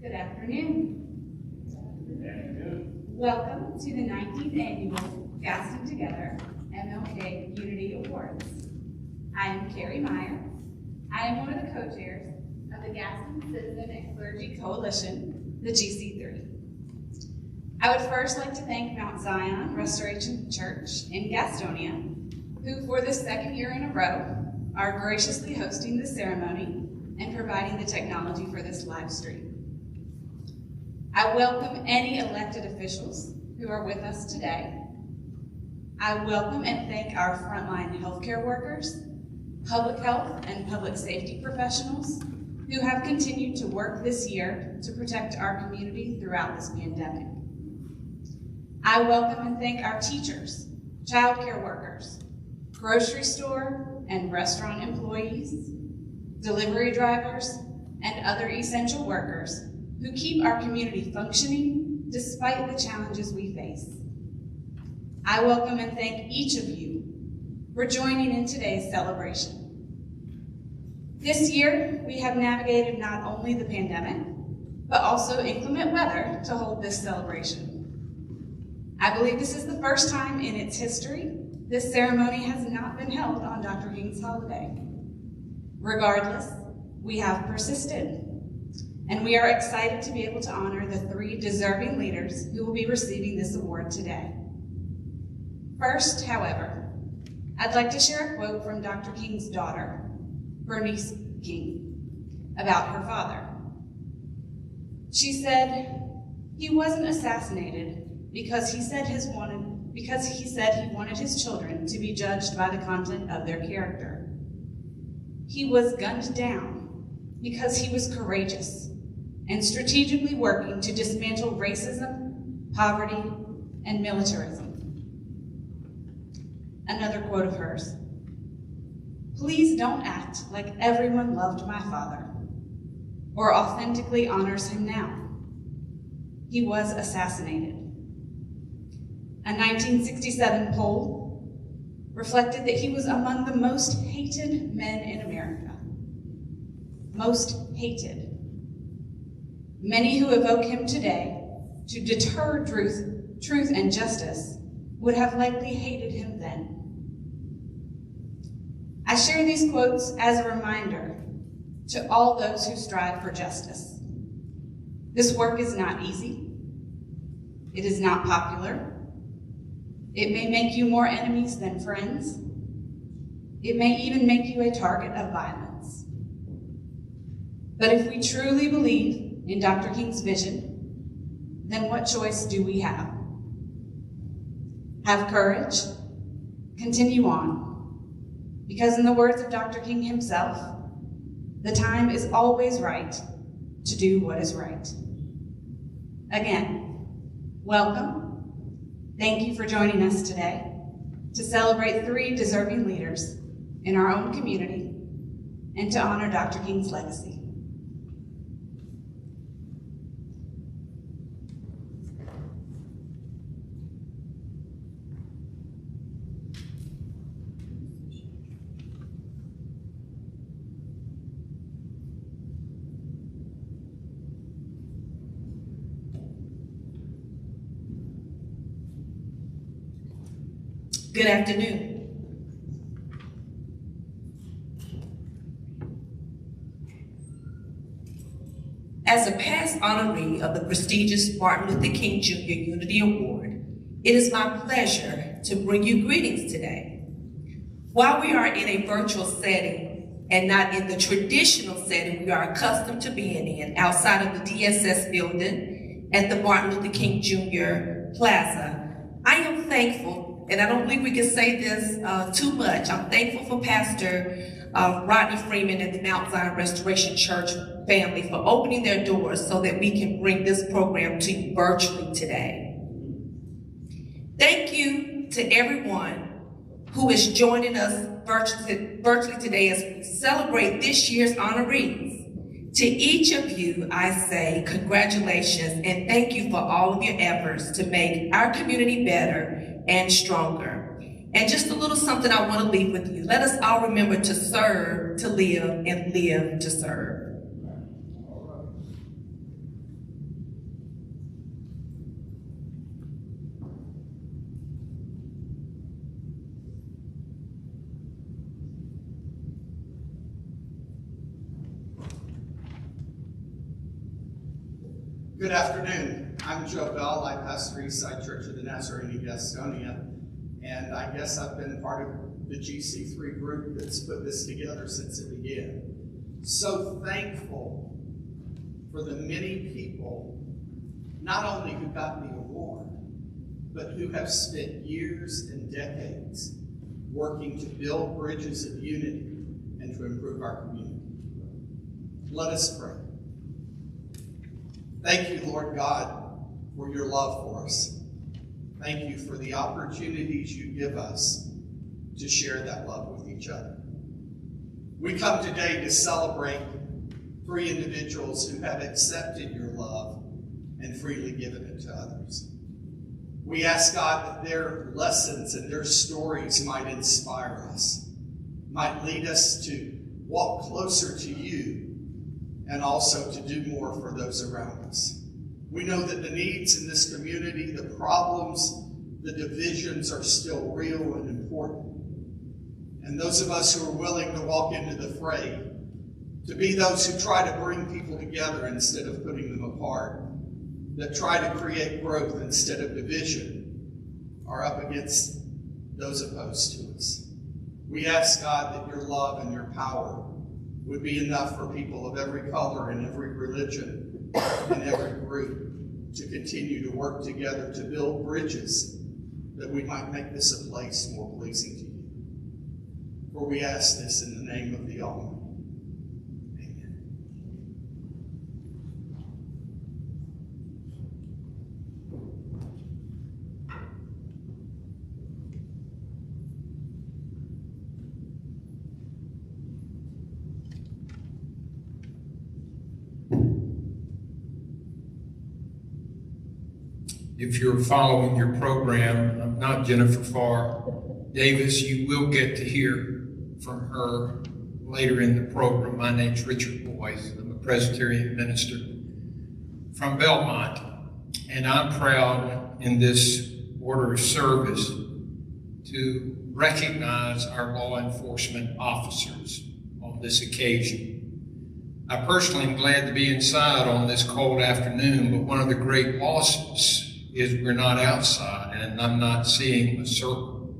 Good afternoon. Welcome to the 19th Annual Gaston Together MLK Unity Awards. I am Carrie Meyer. I am one of the co-chairs of the Gaston Citizen and Clergy Coalition, the GC3. I would first like to thank Mount Zion Restoration Church in Gastonia, who for the second year in a row are graciously hosting the ceremony and providing the technology for this live stream. I welcome any elected officials who are with us today. I welcome and thank our frontline healthcare workers, public health and public safety professionals who have continued to work this year to protect our community throughout this pandemic. I welcome and thank our teachers, childcare workers, grocery store and restaurant employees, delivery drivers, and other essential workers who keep our community functioning despite the challenges we face. I welcome and thank each of you for joining in today's celebration. This year, we have navigated not only the pandemic, but also inclement weather to hold this celebration. I believe this is the first time in its history this ceremony has not been held on Dr. King's holiday. Regardless, we have persisted, and we are excited to be able to honor the 3 deserving leaders who will be receiving this award today. First, however, I'd like to share a quote from Dr. King's daughter, Bernice King, about her father. She said, "He wasn't assassinated because he said he wanted his children to be judged by the content of their character. He was gunned down because he was courageous and strategically working to dismantle racism, poverty, and militarism." Another quote of hers, "Please don't act like everyone loved my father or authentically honors him now. He was assassinated." A 1967 poll reflected that he was among the most hated men in America. Most hated. Many who evoke him today to deter truth and justice would have likely hated him then. I share these quotes as a reminder to all those who strive for justice. This work is not easy. It is not popular. It may make you more enemies than friends. It may even make you a target of violence. But if we truly believe in Dr. King's vision, then what choice do we have? Have courage, continue on, because in the words of Dr. King himself, the time is always right to do what is right. Again, welcome. Thank you for joining us today to celebrate 3 deserving leaders in our own community and to honor Dr. King's legacy. Good afternoon. As a past honoree of the prestigious Martin Luther King Jr. Unity Award, it is my pleasure to bring you greetings today. While we are in a virtual setting and not in the traditional setting we are accustomed to being in outside of the DSS building at the Martin Luther King Jr. Plaza, I am thankful, and I don't believe we can say this too much. I'm thankful for Pastor Rodney Freeman and the Mount Zion Restoration Church family for opening their doors so that we can bring this program to you virtually today. Thank you to everyone who is joining us virtually today as we celebrate this year's honorees. To each of you, I say congratulations and thank you for all of your efforts to make our community better and stronger. And just a little something I want to leave with you. Let us all remember to serve, to live, and live to serve. Good afternoon. I'm Joe Bell. I pastor Eastside Church of the Nazarene in Gastonia, and I guess I've been part of the GC3 group that's put this together since it began. So thankful for the many people, not only who got the award, but who have spent years and decades working to build bridges of unity and to improve our community. Let us pray. Thank you, Lord God, for your love for us. Thank you for the opportunities you give us to share that love with each other. We come today to celebrate 3 individuals who have accepted your love and freely given it to others. We ask God that their lessons and their stories might inspire us, might lead us to walk closer to you, and also to do more for those around us. We know that the needs in this community, the problems, the divisions are still real and important. And those of us who are willing to walk into the fray, to be those who try to bring people together instead of putting them apart, that try to create growth instead of division, are up against those opposed to us. We ask God that your love and your power would be enough for people of every color and every religion and every group to continue to work together to build bridges that we might make this a place more pleasing to you. For we ask this in the name of the Almighty. Amen. If you're following your program, I'm not Jennifer Farr Davis. You will get to hear from her later in the program. My name's Richard Boyce. I'm a Presbyterian minister from Belmont, and I'm proud in this order of service to recognize our law enforcement officers on this occasion. I personally am glad to be inside on this cold afternoon, but one of the great losses is we're not outside, and I'm not seeing a circle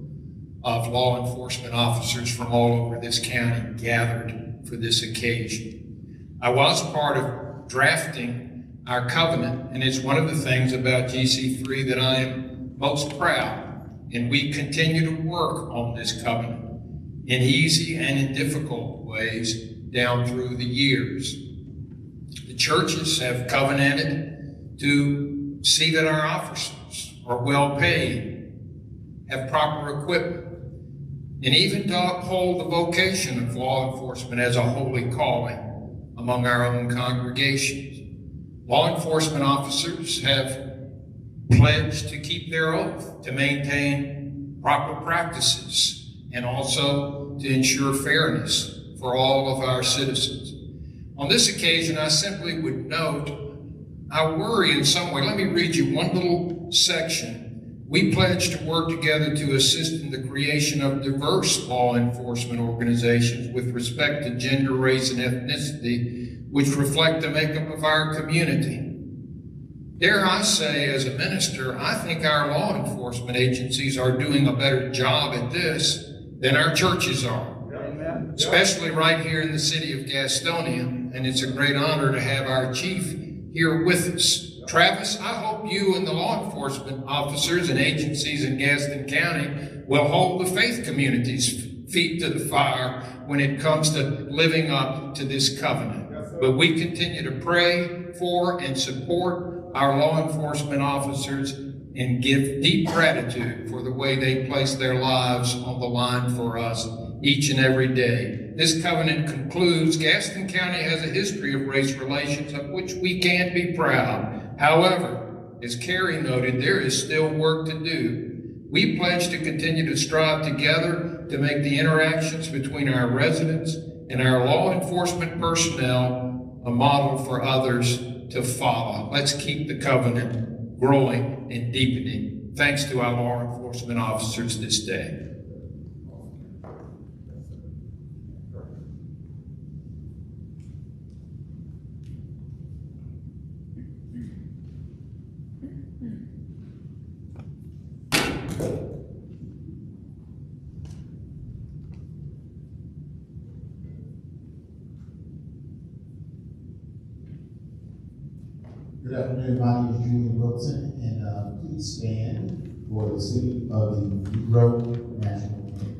of law enforcement officers from all over this county gathered for this occasion. I was part of drafting our covenant, and it's one of the things about GC3 that I am most proud, and we continue to work on this covenant in easy and in difficult ways down through the years. The churches have covenanted to see that our officers are well paid, have proper equipment, and even to uphold the vocation of law enforcement as a holy calling among our own congregations. Law enforcement officers have pledged to keep their oath, to maintain proper practices, and also to ensure fairness for all of our citizens. On this occasion, I simply would note I worry in some way. Let me read you one little section. We pledge to work together to assist in the creation of diverse law enforcement organizations with respect to gender, race, and ethnicity, which reflect the makeup of our community. Dare I say, as a minister, I think our law enforcement agencies are doing a better job at this than our churches are. Amen. Especially right here in the city of Gastonia, and it's a great honor to have our chief here with us. Travis, I hope you and the law enforcement officers and agencies in Gaston County will hold the faith community's feet to the fire when it comes to living up to this covenant. But we continue to pray for and support our law enforcement officers and give deep gratitude for the way they place their lives on the line for us each and every day. This covenant concludes, Gaston County has a history of race relations of which we can be proud. However, as Carrie noted, there is still work to do. We pledge to continue to strive together to make the interactions between our residents and our law enforcement personnel a model for others to follow. Let's keep the covenant growing and deepening. Thanks to our law enforcement officers this day. Good afternoon, my name is Julian Wilson, and please stand for the City of the Negro National Anthem.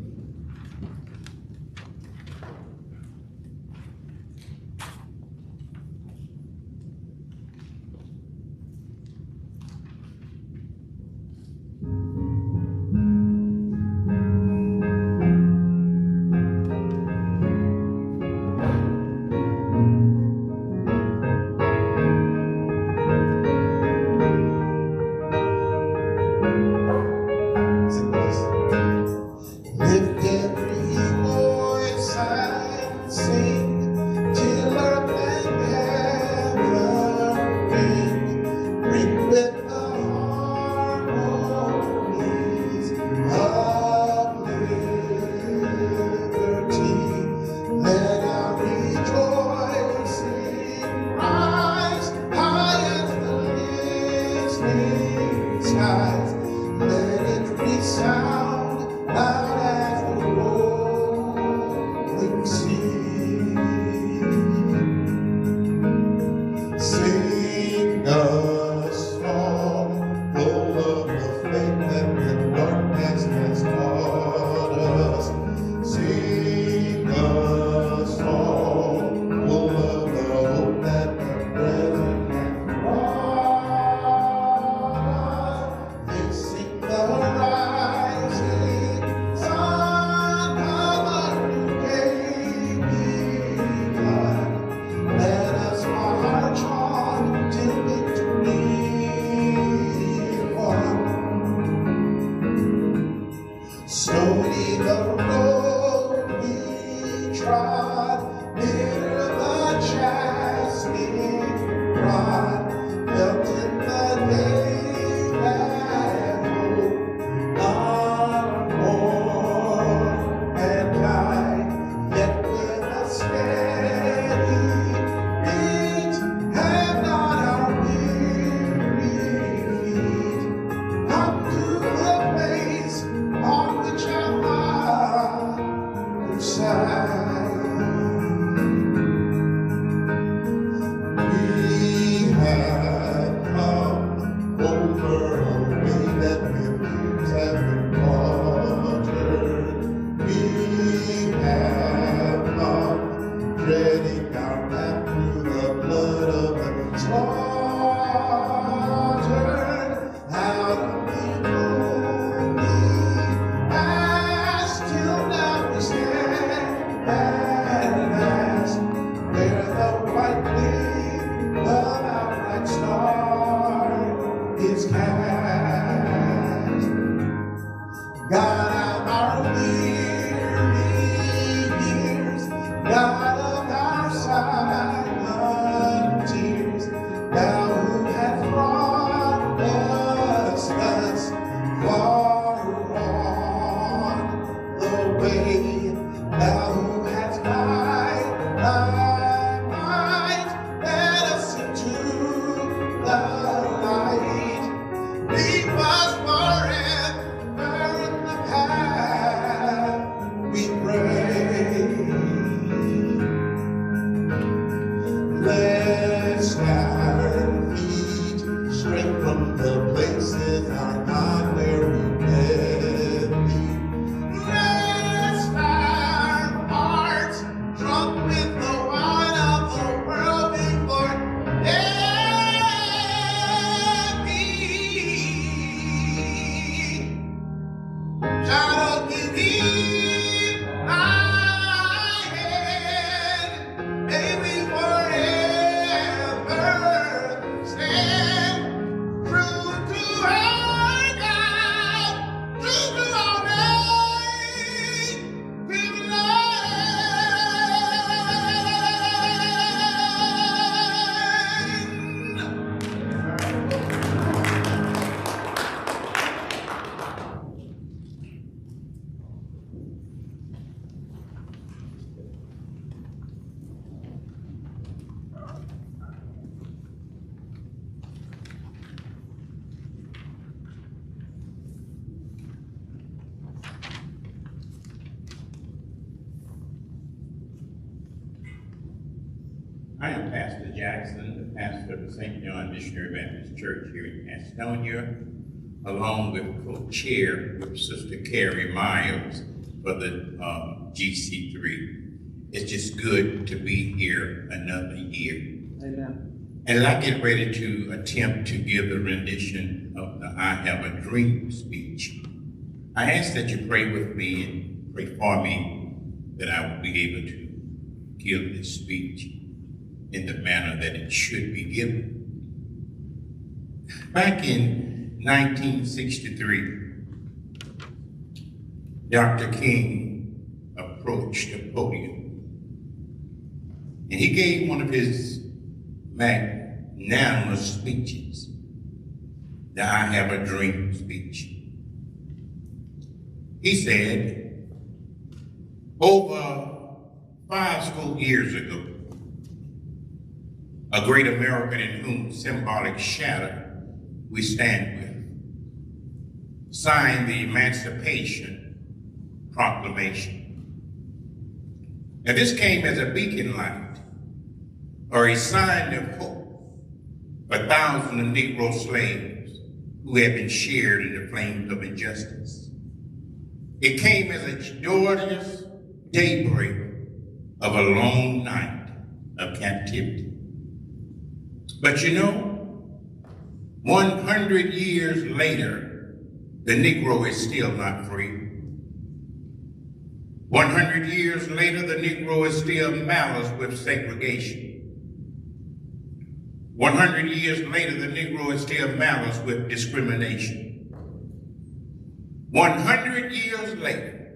Lift every voice and sing till earth and heaven ring. Ring with the harmonies of liberty. Let our rejoicing rise high as the listening skies. Let it resound loud as the rolling sea. Sing a song full of the faith that the darkness has taught us. Sing a song full of the hope that the present has brought us. Sing the rising sun of a new day begun. Let us march on till victory won. Slowly the road we trod, near the chastening rod, felt in the day that hope unborn and died, yet with a steady beat, have not our weary feet come to the place on which our fathers sighed. We have come over a way that reviews have been watered. We have come treading our path through the blood of the slaughtered. Out of the lonely past till now we stand at last, where the white gleam of our bright star is cast. God of our weary years, God of our silent tears, thou who hast brought us thus far on the way, thou who hast by thy might led us into the light. Keep us forever in the path we pray. Bless our feet straight from the places our God where we met thee. Bless our I am Pastor Jackson, the pastor of the St. John Missionary Baptist Church here in Gastonia, along with co-chair with Sister Carrie Myers for the GC3. It's just good to be here another year. Amen. And I get ready to attempt to give a rendition of the I Have a Dream speech. I ask that you pray with me and pray for me that I will be able to give this speech in the manner that it should be given. Back in 1963, Dr. King approached the podium and he gave one of his magnanimous speeches, the I Have a Dream speech. He said, over 5 school years ago, a great American in whom symbolic shadow we stand with, signed the Emancipation Proclamation. Now this came as a beacon light, or a sign of hope for thousands of Negro slaves who had been shared in the flames of injustice. It came as a joyous daybreak of a long night of captivity. But you know, 100 years later, the Negro is still not free. 100 years later, the Negro is still malice with segregation. 100 years later, the Negro is still malice with discrimination. 100 years later,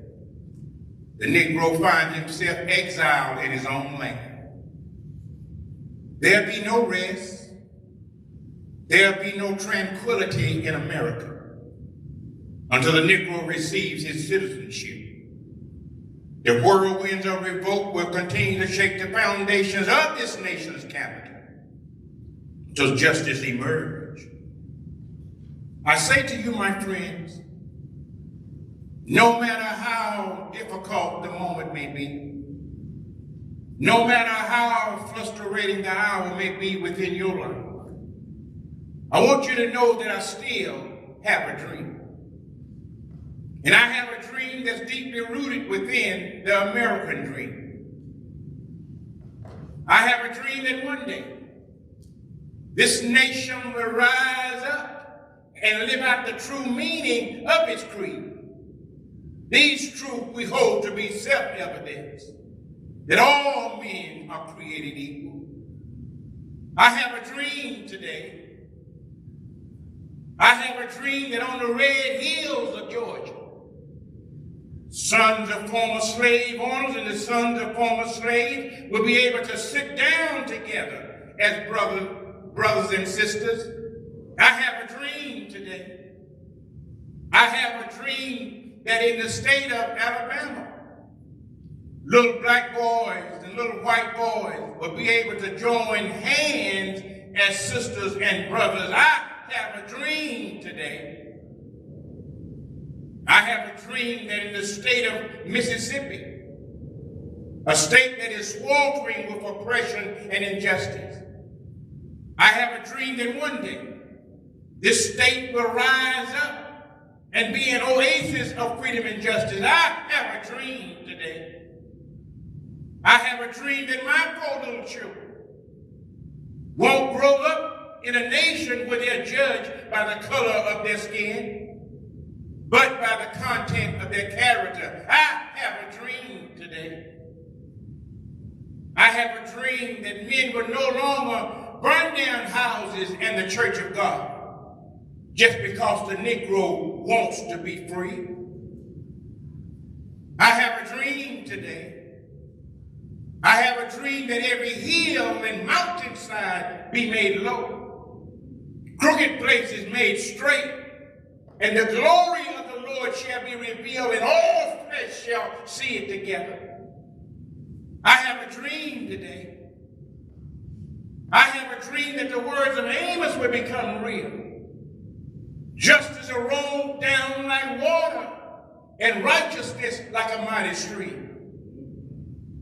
the Negro finds himself exiled in his own land. There'll be no rest. There'll be no tranquility in America until the Negro receives his citizenship. The whirlwinds of revolt will continue to shake the foundations of this nation's capital until justice emerges. I say to you, my friends, no matter how difficult the moment may be, no matter how frustrating the hour may be within your life, I want you to know that I still have a dream. And I have a dream that's deeply rooted within the American dream. I have a dream that one day, this nation will rise up and live out the true meaning of its creed. These truths we hold to be self-evident, that all men are created equal. I have a dream today. I have a dream that on the red hills of Georgia, sons of former slave owners and the sons of former slaves will be able to sit down together as brothers and sisters. I have a dream today. I have a dream that in the state of Alabama, little black boys and little white boys will be able to join hands as sisters and brothers. I have a dream today. I have a dream that in the state of Mississippi, a state that is sweltering with oppression and injustice, I have a dream that one day this state will rise up and be an oasis of freedom and justice. I have a dream today. I have a dream that my 4 little children won't grow up in a nation where they're judged by the color of their skin, but by the content of their character. I have a dream today. I have a dream that men will no longer burn down houses and the church of God just because the Negro wants to be free. I have a dream today. I have a dream that every hill and mountainside be made low, crooked places made straight, and the glory of the Lord shall be revealed, and all flesh shall see it together. I have a dream today. I have a dream that the words of Amos will become real. Justice will roll down like water, and righteousness like a mighty stream.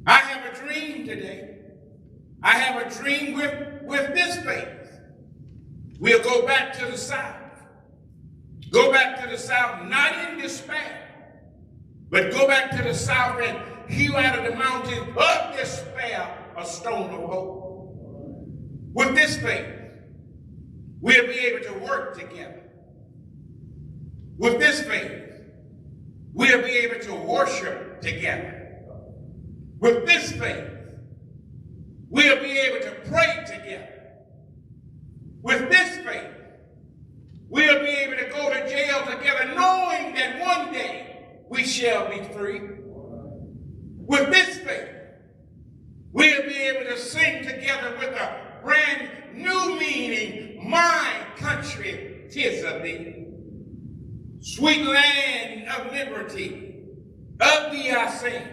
I have a dream today. I have a dream with this faith. We'll go back to the South. Go back to the South, not in despair, but go back to the South and hew out of the mountain of despair a stone of hope. With this faith, we'll be able to work together. With this faith, we'll be able to worship together. With this faith, we'll be able to pray together. With this faith, we'll be able to go to jail together, knowing that one day we shall be free. With this faith, we'll be able to sing together with a brand new meaning, my country, 'tis of thee. Sweet land of liberty, of thee I sing.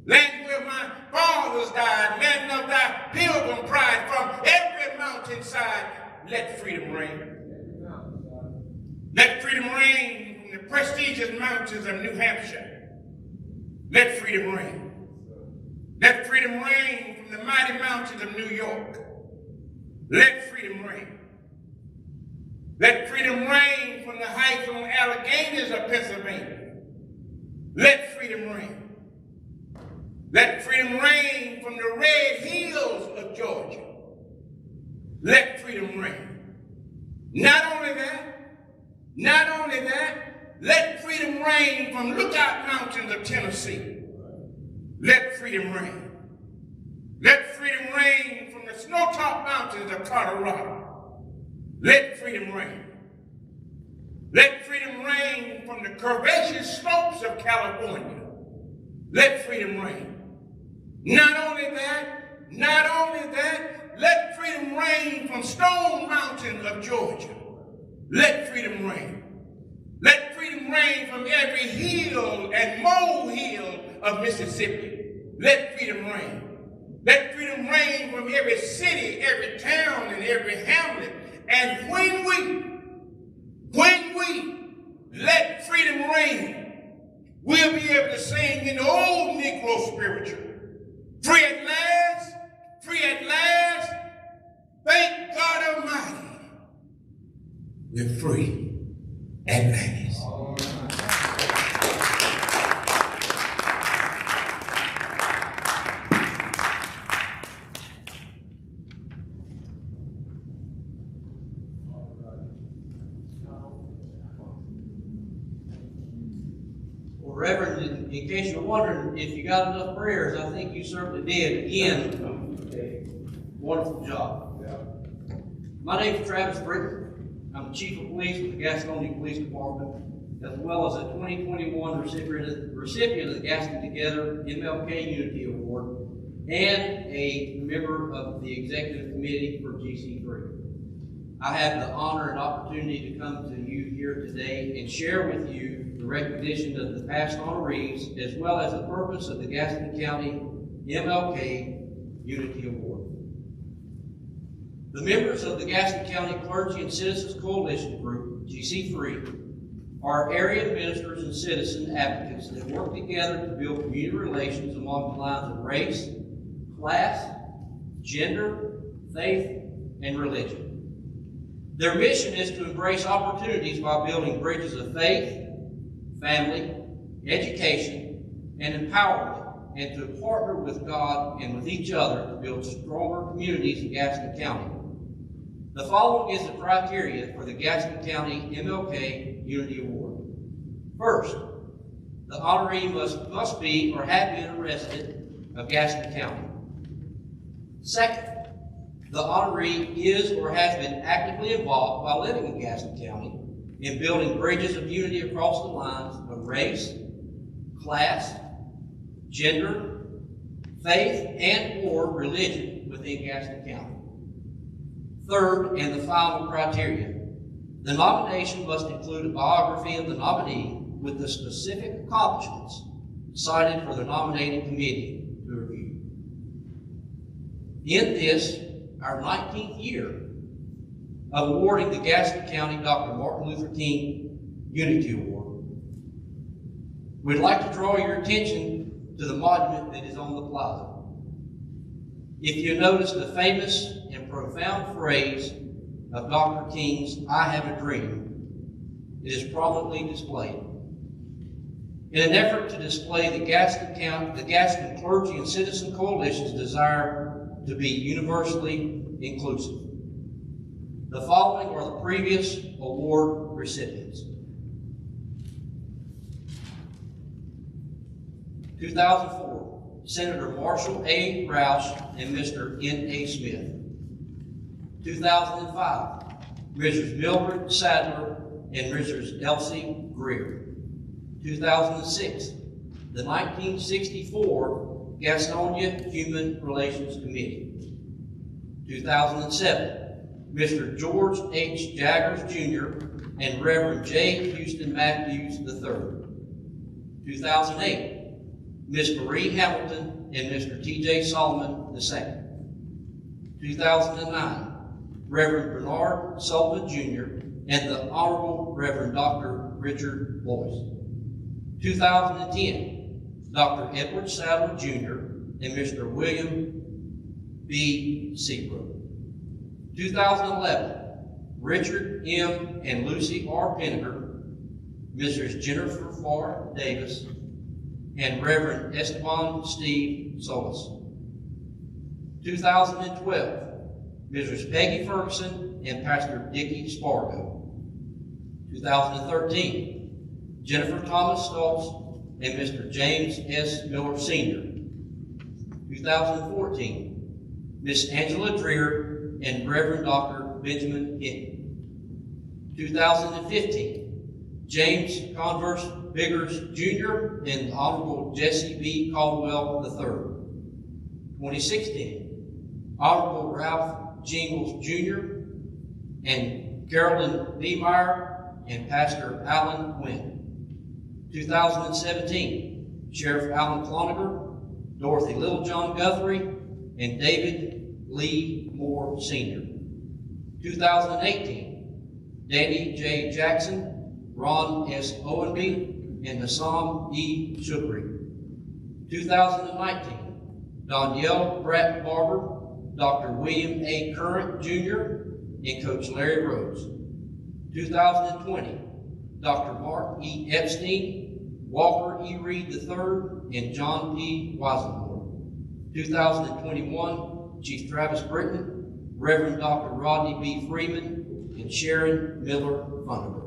Land where my fathers died, land of thy pilgrim pride, from every mountainside, let freedom reign. Let freedom reign from the prestigious mountains of New Hampshire. Let freedom reign. Let freedom reign from the mighty mountains of New York. Let freedom reign. Let freedom reign from the heights on Alleghenies of Pennsylvania. Let freedom reign. Let freedom reign from the red hills of Georgia. Let freedom reign. Not only that, let freedom reign from Lookout Mountains of Tennessee. Let freedom reign. Let freedom reign from the snow-topped mountains of Colorado. Let freedom reign. Let freedom reign from the curvaceous slopes of California. Let freedom reign. Not only that, let freedom reign from Stone Mountain of Georgia. Let freedom reign. Let freedom reign from every hill and molehill of Mississippi. Let freedom reign. Let freedom reign from every city, every town, and every hamlet. And when we let freedom reign, we'll be able to sing in the old Negro spiritual. Free at last, free at last, thank God Almighty. We're free at last. Well, Reverend, in case you're wondering if you got enough prayers, I think you certainly did. Again, wonderful job. My name is Travis Britton. I'm the Chief of Police with the Gaston Police Department, as well as a 2021 recipient of the Gaston Together MLK Unity Award, and a member of the Executive Committee for GC3. I have the honor and opportunity to come to you here today and share with you the recognition of the past honorees, as well as the purpose of the Gaston County MLK Unity Award. The members of the Gaston County Clergy and Citizens Coalition Group, GC3, are area ministers and citizen advocates that work together to build community relations along the lines of race, class, gender, faith, and religion. Their mission is to embrace opportunities by building bridges of faith, family, education, and empowerment, and to partner with God and with each other to build stronger communities in Gaston County. The following is the criteria for the Gaston County MLK Unity Award. First, the honoree must be or have been a resident of Gaston County. Second, the honoree is or has been actively involved while living in Gaston County in building bridges of unity across the lines of race, class, gender, faith, and/or religion within Gaston County. Third, and the final criteria, the nomination must include a biography of the nominee with the specific accomplishments cited for the nominating committee to review. In this, our 19th year of awarding the Gaston County Dr. Martin Luther King Unity Award, we'd like to draw your attention to the monument that is on the plaza. If you notice the famous and profound phrase of Dr. King's "I have a dream," it is prominently displayed. In an effort to display the Gaston Clergy and Citizen Coalition's desire to be universally inclusive. The following are the previous award recipients. 2004, Senator Marshall A. Roush and Mr. N.A. Smith. 2005, Mrs. Mildred Sadler and Mrs. Elsie Greer. 2006, the 1964 Gastonia Human Relations Committee. 2007, Mr. George H. Jaggers, Jr. and Reverend J. Houston Matthews III. 2008, Ms. Marie Hamilton and Mr. T.J. Solomon II. 2009, Reverend Bernard Sullivan, Jr. and the Honorable Reverend Dr. Richard Boyce. 2010, Dr. Edward Sadler, Jr. and Mr. William B. Seabrook. 2011, Richard M. and Lucy R. Penninger, Mrs. Jennifer Farr Davis, and Reverend Esteban Steve Solis. 2012, Mrs. Peggy Ferguson and Pastor Dickie Spargo. 2013, Jennifer Thomas Stoltz and Mr. James S. Miller Sr. 2014, Miss Angela Dreer and Reverend Dr. Benjamin Hinton. 2015, James Converse Biggers Jr. and the Honorable Jesse B. Caldwell III. 2016, Honorable Ralph Jingles Jr. and Carolyn B. Meyer and Pastor Alan Quinn. 2017, Sheriff Alan Cloninger, Dorothy Littlejohn Guthrie, and David Lee Moore Sr. 2018, Danny J. Jackson, Ron S. Owenby, and Nassam E. Shukri. 2019, Danielle Bratton Barber, Dr. William A. Current, Jr., and Coach Larry Rhodes. 2020, Dr. Mark E. Epstein, Walker E. Reed III, and John P. Weisenmore. 2021, Chief Travis Britton, Reverend Dr. Rodney B. Freeman, and Sharon Miller Funderburg.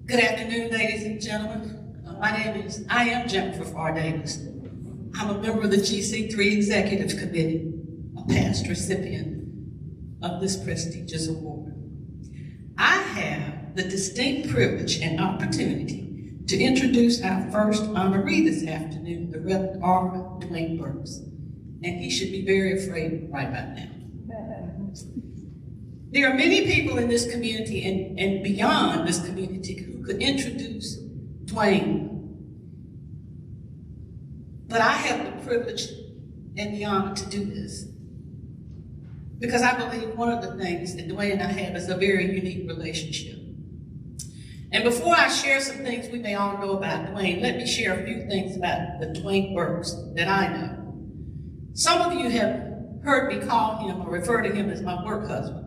Good afternoon, ladies and gentlemen. I am Jennifer Farr Davis. I'm a member of the GC3 Executive Committee, a past recipient of this prestigious award. I have the distinct privilege and opportunity to introduce our first honoree this afternoon, the Reverend R. Dwayne Burks, and he should be very afraid right about now. There are many people in this community and beyond this community who could introduce Dwayne, but I have the privilege and the honor to do this because I believe one of the things that Dwayne and I have is a very unique relationship. And before I share some things we may all know about Dwayne, let me share a few things about the Dwayne Burks that I know. Some of you have heard me call him or refer to him as my work husband.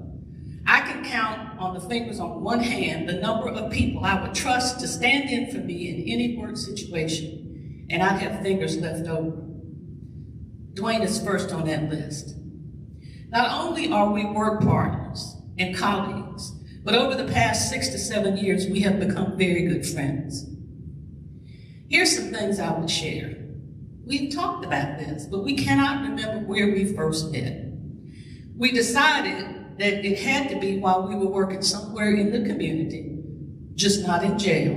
I can count on the fingers on one hand the number of people I would trust to stand in for me in any work situation, and I'd have fingers left over. Dwayne is first on that list. Not only are we work partners and colleagues, but over the past 6 to 7 years, we have become very good friends. Here's some things I would share. We've talked about this, but we cannot remember where we first met. We decided that it had to be while we were working somewhere in the community, just not in jail.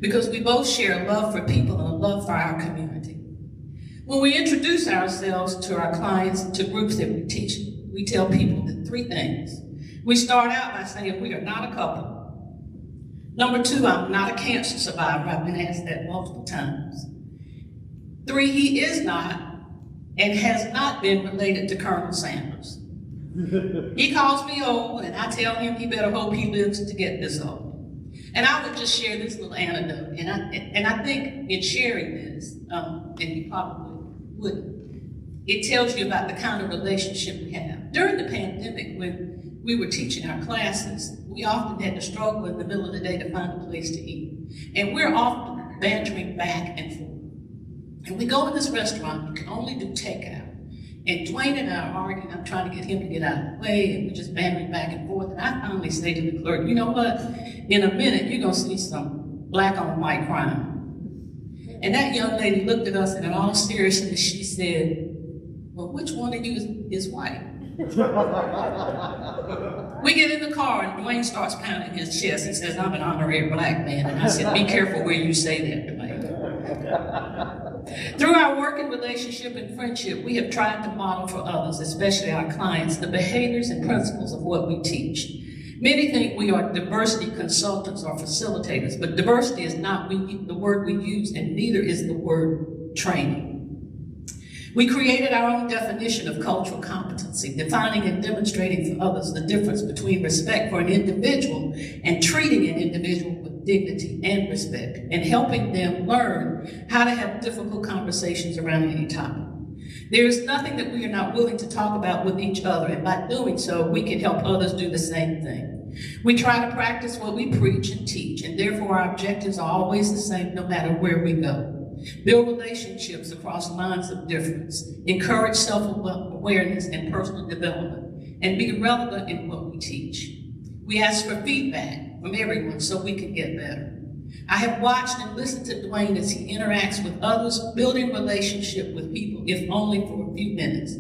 because we both share a love for people and a love for our community. When we introduce ourselves to our clients, to groups that we teach, we tell people that 3 things. We start out by saying we are not a couple. Number 2, I'm not a cancer survivor. I've been asked that multiple times. 3, he is not and has not been related to Colonel Sanders. He calls me old, and I tell him he better hope he lives to get this old. And I would just share this little anecdote, and I think in sharing this, and you probably wouldn't, it tells you about the kind of relationship we have. During the pandemic, when we were teaching our classes, we often had to struggle in the middle of the day to find a place to eat. And we're often bantering back and forth. And we go in this restaurant, you can only do takeout. And Dwayne and I are arguing, I'm trying to get him to get out of the way, and we're just bantering back and forth. And I finally say to the clerk, you know what? In a minute, you're gonna see some black on white crime. And that young lady looked at us, and in all seriousness, she said, well, which one of you is white? We get in the car, and Dwayne starts pounding his chest. He says, I'm an honorary black man. And I said, be careful where you say that, Dwayne. Through our working relationship and friendship, we have tried to model for others, especially our clients, the behaviors and principles of what we teach. Many think we are diversity consultants or facilitators, but diversity is not the word we use, and neither is the word training. We created our own definition of cultural competency, defining and demonstrating for others the difference between respect for an individual and treating an individual with dignity and respect, and helping them learn how to have difficult conversations around any topic. There is nothing that we are not willing to talk about with each other, and by doing so, we can help others do the same thing. We try to practice what we preach and teach, and therefore our objectives are always the same no matter where we go. Build relationships across lines of difference, encourage self-awareness and personal development, and be relevant in what we teach. We ask for feedback from everyone so we can get better. I have watched and listened to Dwayne as he interacts with others, building relationship with people, if only for a few minutes,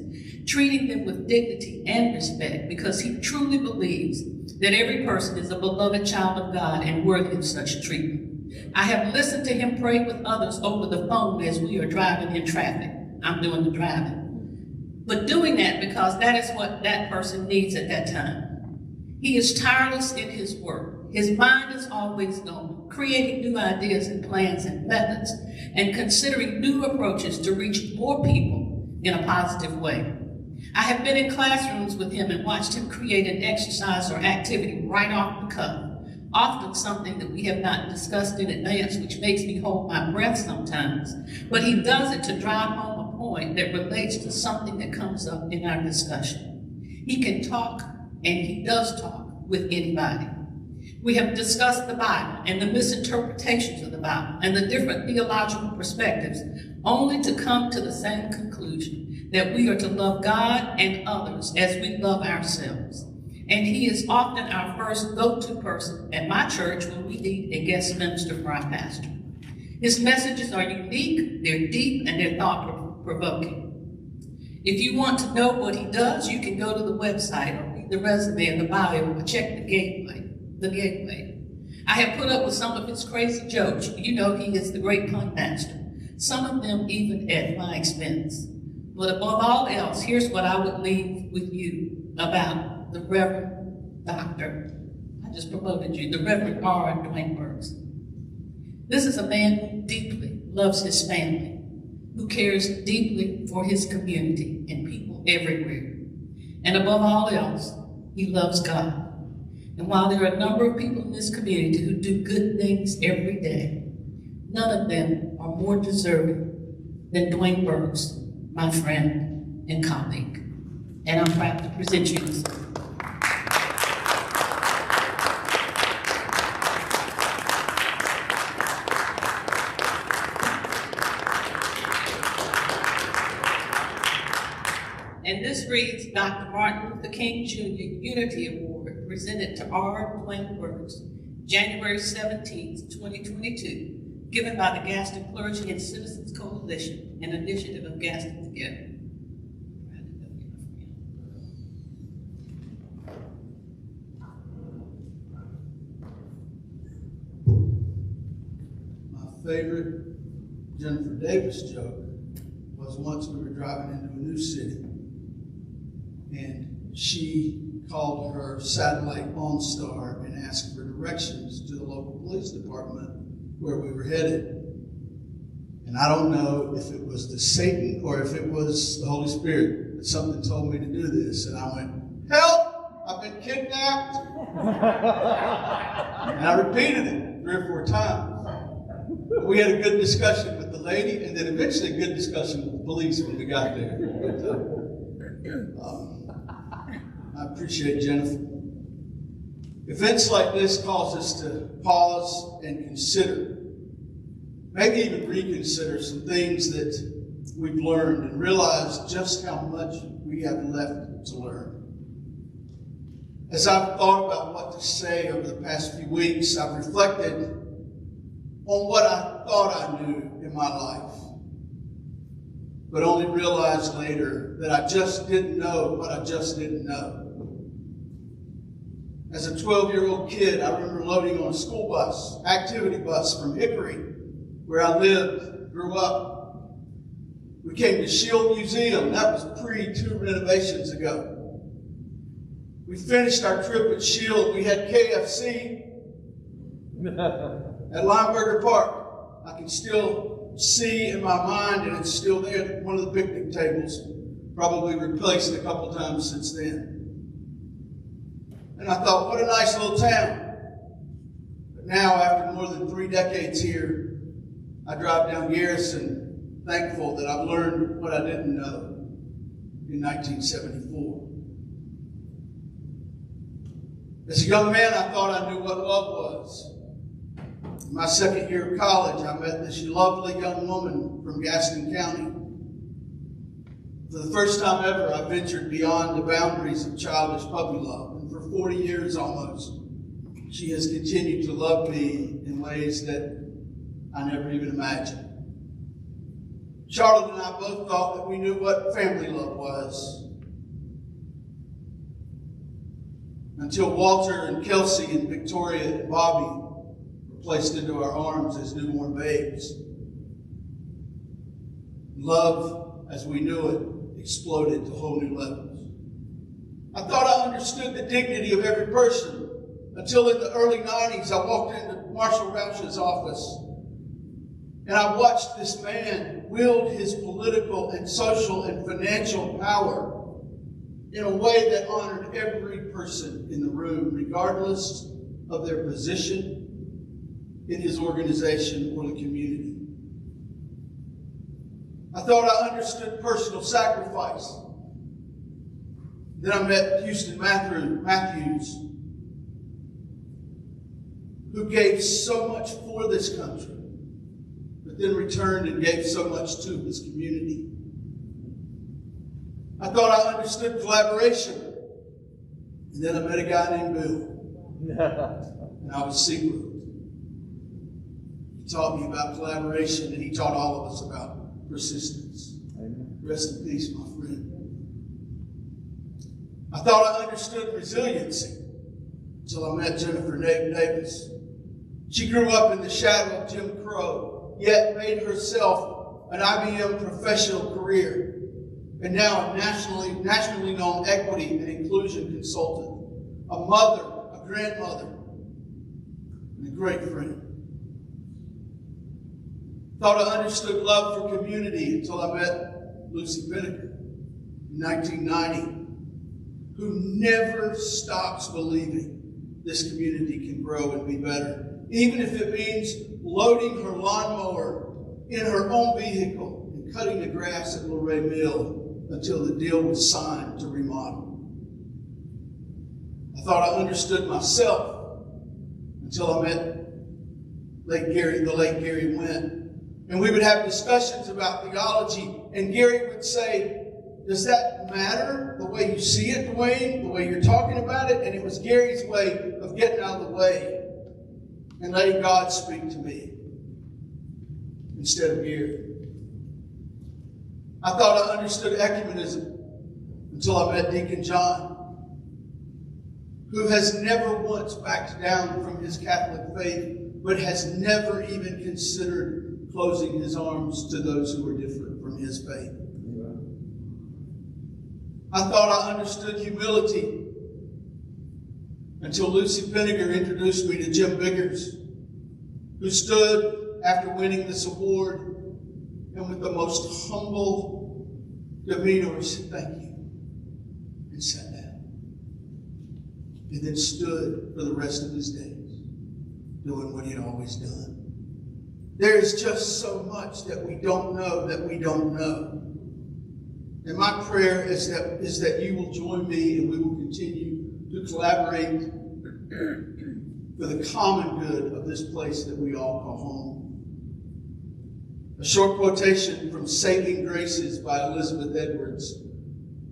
treating them with dignity and respect because he truly believes that every person is a beloved child of God and worthy of such treatment. I have listened to him pray with others over the phone as we are driving in traffic. I'm doing the driving. But doing that because that is what that person needs at that time. He is tireless in his work. His mind is always going, creating new ideas and plans and methods, and considering new approaches to reach more people in a positive way. I have been in classrooms with him and watched him create an exercise or activity right off the cuff. Often something that we have not discussed in advance, which makes me hold my breath sometimes. But he does it to drive home a point that relates to something that comes up in our discussion. He can talk, and he does talk, with anybody. We have discussed the Bible and the misinterpretations of the Bible and the different theological perspectives, only to come to the same conclusion, that we are to love God and others as we love ourselves. And he is often our first go-to person at my church when we need a guest minister for our pastor. His messages are unique, they're deep, and they're thought-provoking. If you want to know what he does, you can go to the website or read the resume and the bio or check the gateway. I have put up with some of his crazy jokes. You know he is the great pun master, some of them even at my expense. But above all else, here's what I would leave with you about the Reverend Dr. I just promoted you, the Reverend R. Dwayne Burks. This is a man who deeply loves his family, who cares deeply for his community and people everywhere. And above all else, he loves God. And while there are a number of people in this community who do good things every day, none of them are more deserving than Dwayne Burks, my friend and colleague. And I'm proud to present you this. And this reads, Dr. Martin Luther King Jr. Unity Award, presented to R. Dwayne Burks, January 17, 2022, given by the Gaston Clergy and Citizens Coalition, an initiative of Gaston Together. favorite Jennifer Davis joke was once we were driving into a new city, and she called her satellite OnStar and asked for directions to the local police department where we were headed. And I don't know if it was the Satan or if it was the Holy Spirit, but something told me to do this. And I went, "Help! I've been kidnapped." And I repeated it 3 or 4 times. We had a good discussion with the lady, and then eventually a good discussion with the police when we got there. I appreciate Jennifer. Events like this cause us to pause and consider, maybe even reconsider some things that we've learned and realize just how much we have left to learn. As I've thought about what to say over the past few weeks, I've reflected on what I thought I knew in my life, but only realized later that I just didn't know what I just didn't know. As a 12-year-old kid, I remember loading on a school bus, activity bus from Hickory, where I lived, grew up. We came to Shield Museum. That was pre-2 renovations ago. We finished our trip at Shield. We had KFC at Lineberger Park. I can still see in my mind, and it's still there, one of the picnic tables, probably replaced a couple times since then. And I thought, what a nice little town. But now, after more than 3 decades here, I drive down Garrison, thankful that I've learned what I didn't know in 1974. As a young man, I thought I knew what love was. In my 2nd year of college, I met this lovely young woman from Gaston County. For the first time ever, I ventured beyond the boundaries of childish puppy love. And for 40 years almost, she has continued to love me in ways that I never even imagined. Charlotte and I both thought that we knew what family love was, until Walter and Kelsey and Victoria and Bobby were placed into our arms as newborn babes. Love, as we knew it, exploded to whole new levels. I thought I understood the dignity of every person until in the early 90s I walked into Marshall Rauch's office and I watched this man wield his political and social and financial power in a way that honored every person in the room, regardless of their position in his organization or the community. I thought I understood personal sacrifice. Then I met Houston Matthews, who gave so much for this country, but then returned and gave so much to his community. I thought I understood collaboration. And then I met a guy named Bill. And I was secret. He taught me about collaboration, and he taught all of us about persistence. Amen. Rest in peace, my friend. I thought I understood resiliency until I met Jennifer Davis. She grew up in the shadow of Jim Crow, yet made herself an IBM professional career, and now a nationally known equity and inclusion consultant, a mother, a grandmother, and a great friend. Thought I understood love for community until I met Lucy Binnicker in 1990, who never stops believing this community can grow and be better, even if it means loading her lawnmower in her own vehicle and cutting the grass at Luray Mill until the deal was signed to remodel. I thought I understood myself until I met the late Gary Wynn. And we would have discussions about theology, and Gary would say, "Does that matter, the way you see it, Dwayne, the way you're talking about it?" And it was Gary's way of getting out of the way and letting God speak to me instead of Gary. I thought I understood ecumenism until I met Deacon John, who has never once backed down from his Catholic faith but has never even considered closing his arms to those who are different from his faith. I thought I understood humility until Lucy Pinniger introduced me to Jim Biggers, who stood after winning this award and with the most humble demeanor said, "Thank you," and sat down. And then stood for the rest of his days doing what he'd always done. There's just so much that we don't know that we don't know. And my prayer is that you will join me and we will continue to collaborate for the common good of this place that we all call home. A short quotation from Saving Graces by Elizabeth Edwards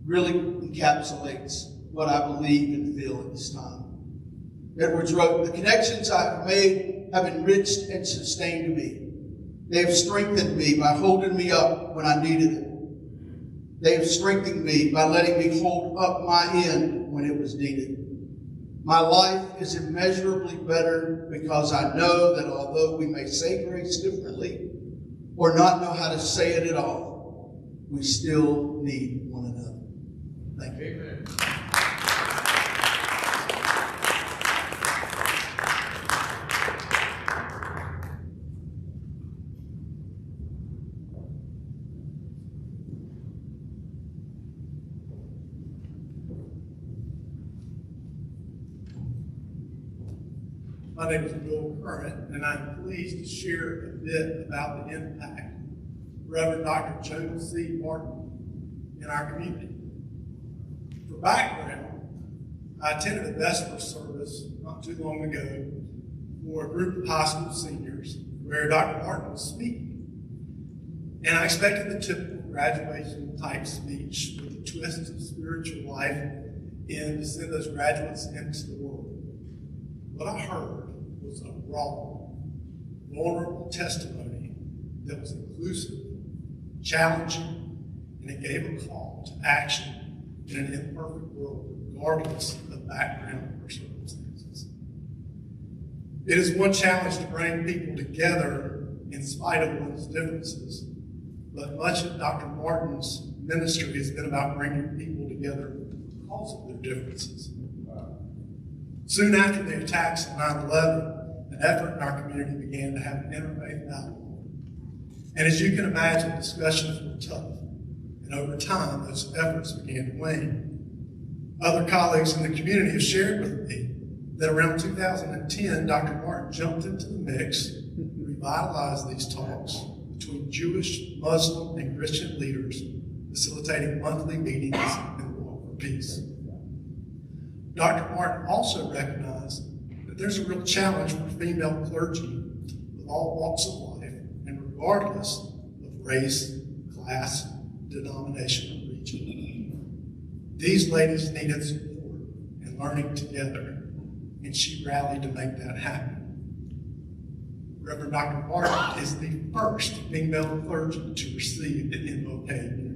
really encapsulates what I believe and feel at this time. Edwards wrote, "The connections I have made have enriched and sustained me. They have strengthened me by holding me up when I needed it. They have strengthened me by letting me hold up my end when it was needed. My life is immeasurably better because I know that although we may say grace differently or not know how to say it at all, we still need one another." Thank you. Amen. My name is Bill Kermit, and I'm pleased to share a bit about the impact of Reverend Dr. Joe C. Martin in our community. For background, I attended a Vesper service not too long ago for a group of high school seniors where Dr. Martin was speaking. And I expected the typical graduation type speech with a twist of spiritual life in to send those graduates into the world. What I heard was a raw, vulnerable testimony that was inclusive, challenging, and it gave a call to action in an imperfect world, regardless of background or circumstances. It is one challenge to bring people together in spite of one's differences, but much of Dr. Martin's ministry has been about bringing people together because of their differences. Soon after the attacks of 9/11, an effort in our community began to have an interfaith dialogue. And as you can imagine, discussions were tough. And over time, those efforts began to wane. Other colleagues in the community have shared with me that around 2010, Dr. Martin jumped into the mix, revitalized these talks between Jewish, Muslim, and Christian leaders, facilitating monthly meetings in the Walk for Peace. Dr. Martin also recognized that there's a real challenge for female clergy with all walks of life and regardless of race, class, denomination, or region. These ladies needed support and learning together, and she rallied to make that happen. Reverend Dr. Martin is the first female clergy to receive the MLK unity.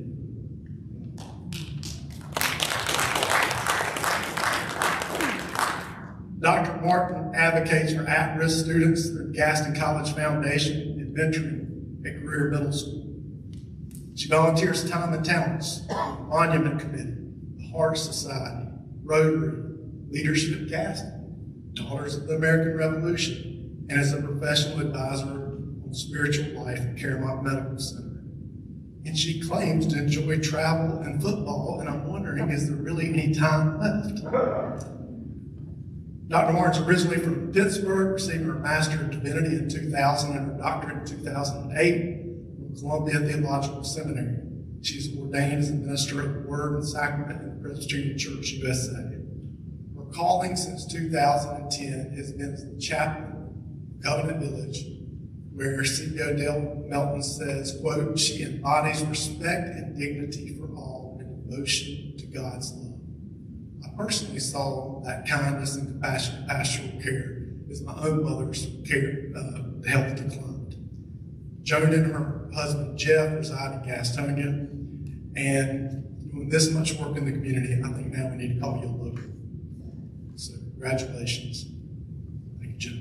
Dr. Martin advocates for at-risk students through the Gaston College Foundation and mentoring at Greer Middle School. She volunteers time and talents for the Monument Committee, the Heart Society, Rotary, Leadership Gaston, Daughters of the American Revolution, and as a professional advisor on spiritual life at Caramont Medical Center. And she claims to enjoy travel and football, and I'm wondering, is there really any time left? Dr. Martin's originally from Pittsburgh, receiving her Master of Divinity in 2000 and her doctorate in 2008 from Columbia Theological Seminary. She's ordained as a minister of the Word and Sacrament in the Presbyterian Church USA. Her calling since 2010 has been as the chaplain of Covenant Village, where CEO Dale Melton says, quote, "She embodies respect and dignity for all and devotion to God's love." I personally saw that kindness and compassionate pastoral care as my own mother's care health declined. Joan and her husband Jeff reside in Gastonia, and doing this much work in the community, I think now we need to call you a local. So congratulations. Thank you, Joan.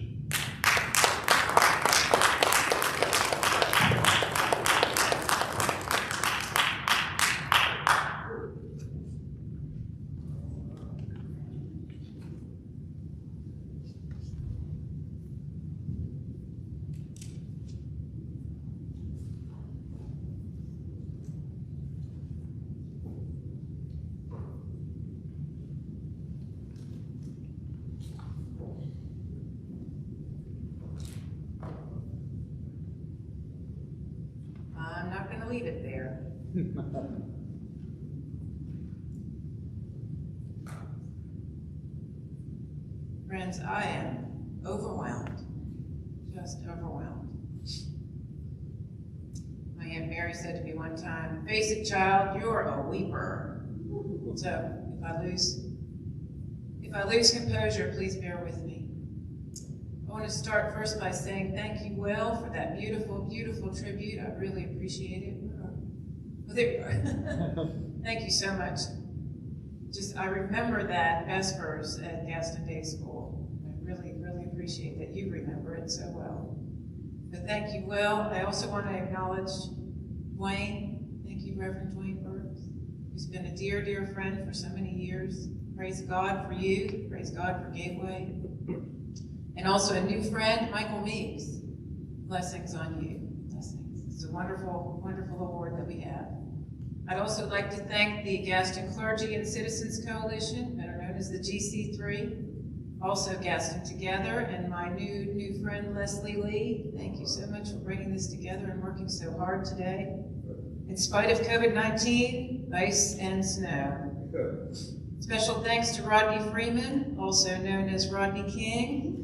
leave it there. Friends, I am overwhelmed, just overwhelmed. My Aunt Mary said to me one time, "Face it, child, you're a weeper." So if I lose composure, please bear with me. I want to start first by saying thank you, Will, for that beautiful, beautiful tribute. I really appreciate it. Oh, there you are. Thank you so much. I remember that Vespers at Gaston Day School. I really, really appreciate that you remember it so well. But thank you, Will. I also want to acknowledge Dwayne. Thank you, Reverend Dwayne Burks, who's been a dear, dear friend for so many years. Praise God for you. Praise God for Gateway. And also a new friend, Michael Meeks. Blessings on you. Blessings. It's a wonderful, wonderful award that we have. I'd also like to thank the Gaston Clergy and Citizens Coalition, better known as the GC3, also Gaston Together, and my new friend, Leslie Lee. Thank you so much for bringing this together and working so hard today. In spite of COVID-19, ice, and snow. Special thanks to Rodney Freeman, also known as Rodney King.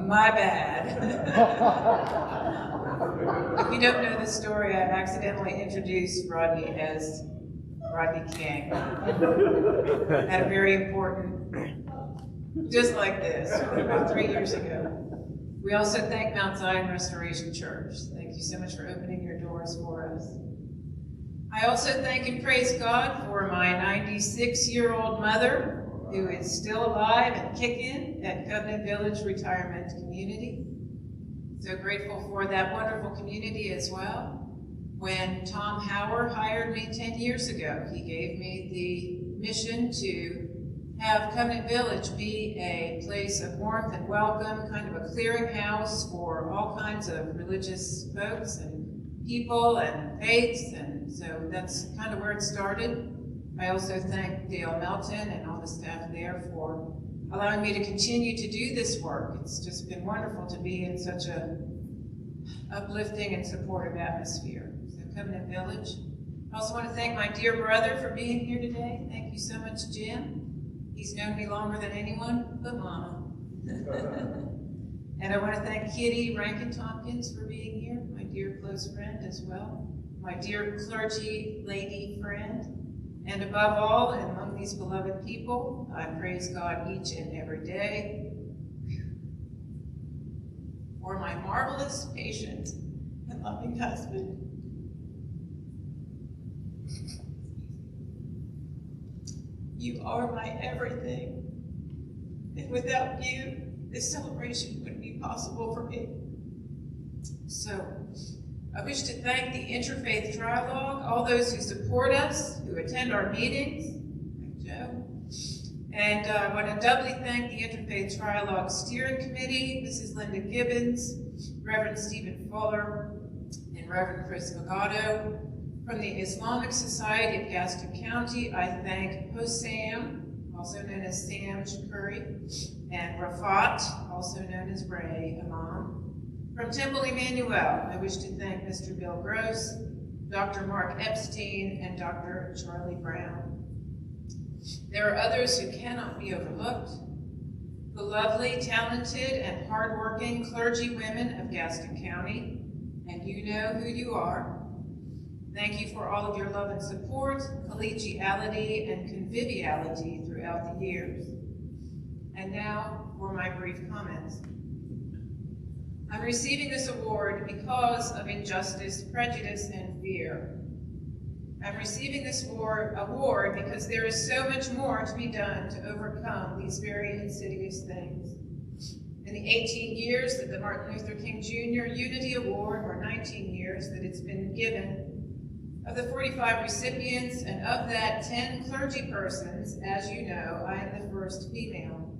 My bad. If you don't know the story, I accidentally introduced Rodney as Rodney King. At a very important, just like this, about 3 years ago. We also thank Mount Zion Restoration Church. Thank you so much for opening your doors for us. I also thank and praise God for my 96-year-old mother, who is still alive and kicking at Covenant Village Retirement Community. So grateful for that wonderful community as well. When Tom Hauer hired me 10 years ago, he gave me the mission to have Covenant Village be a place of warmth and welcome, kind of a clearinghouse for all kinds of religious folks and people and faiths, and so that's kind of where it started. I also thank Dale Melton and all the staff there for allowing me to continue to do this work. It's just been wonderful to be in such a uplifting and supportive atmosphere. So Covenant Village. I also want to thank my dear brother for being here today. Thank you so much, Jim. He's known me longer than anyone but Mama. And I want to thank Kitty Rankin-Tompkins for being here, my dear close friend as well, my dear clergy lady friend. And above all, and among these beloved people, I praise God each and every day for my marvelous, patient, and loving husband. You are my everything. And without you, this celebration wouldn't be possible for me. So, I wish to thank the Interfaith Trialogue, all those who support us, who attend our meetings, like Joe. And I want to doubly thank the Interfaith Trialogue Steering Committee, Mrs. Linda Gibbons, Reverend Stephen Fuller, and Reverend Chris Magato. From the Islamic Society of Gaston County, I thank Hossam, also known as Sam Shakuri, and Rafat, also known as Ray Imam. From Temple Emmanuel, I wish to thank Mr. Bill Gross, Dr. Mark Epstein, and Dr. Charlie Brown. There are others who cannot be overlooked. The lovely, talented, and hardworking clergy women of Gaston County, and you know who you are. Thank you for all of your love and support, collegiality, and conviviality throughout the years. And now for my brief comments. I'm receiving this award because of injustice, prejudice, and fear. I'm receiving this award because there is so much more to be done to overcome these very insidious things. In the 18 years that the Martin Luther King Jr. Unity Award, or 19 years that it's been given, of the 45 recipients, and of that 10 clergy persons, as you know, I am the first female.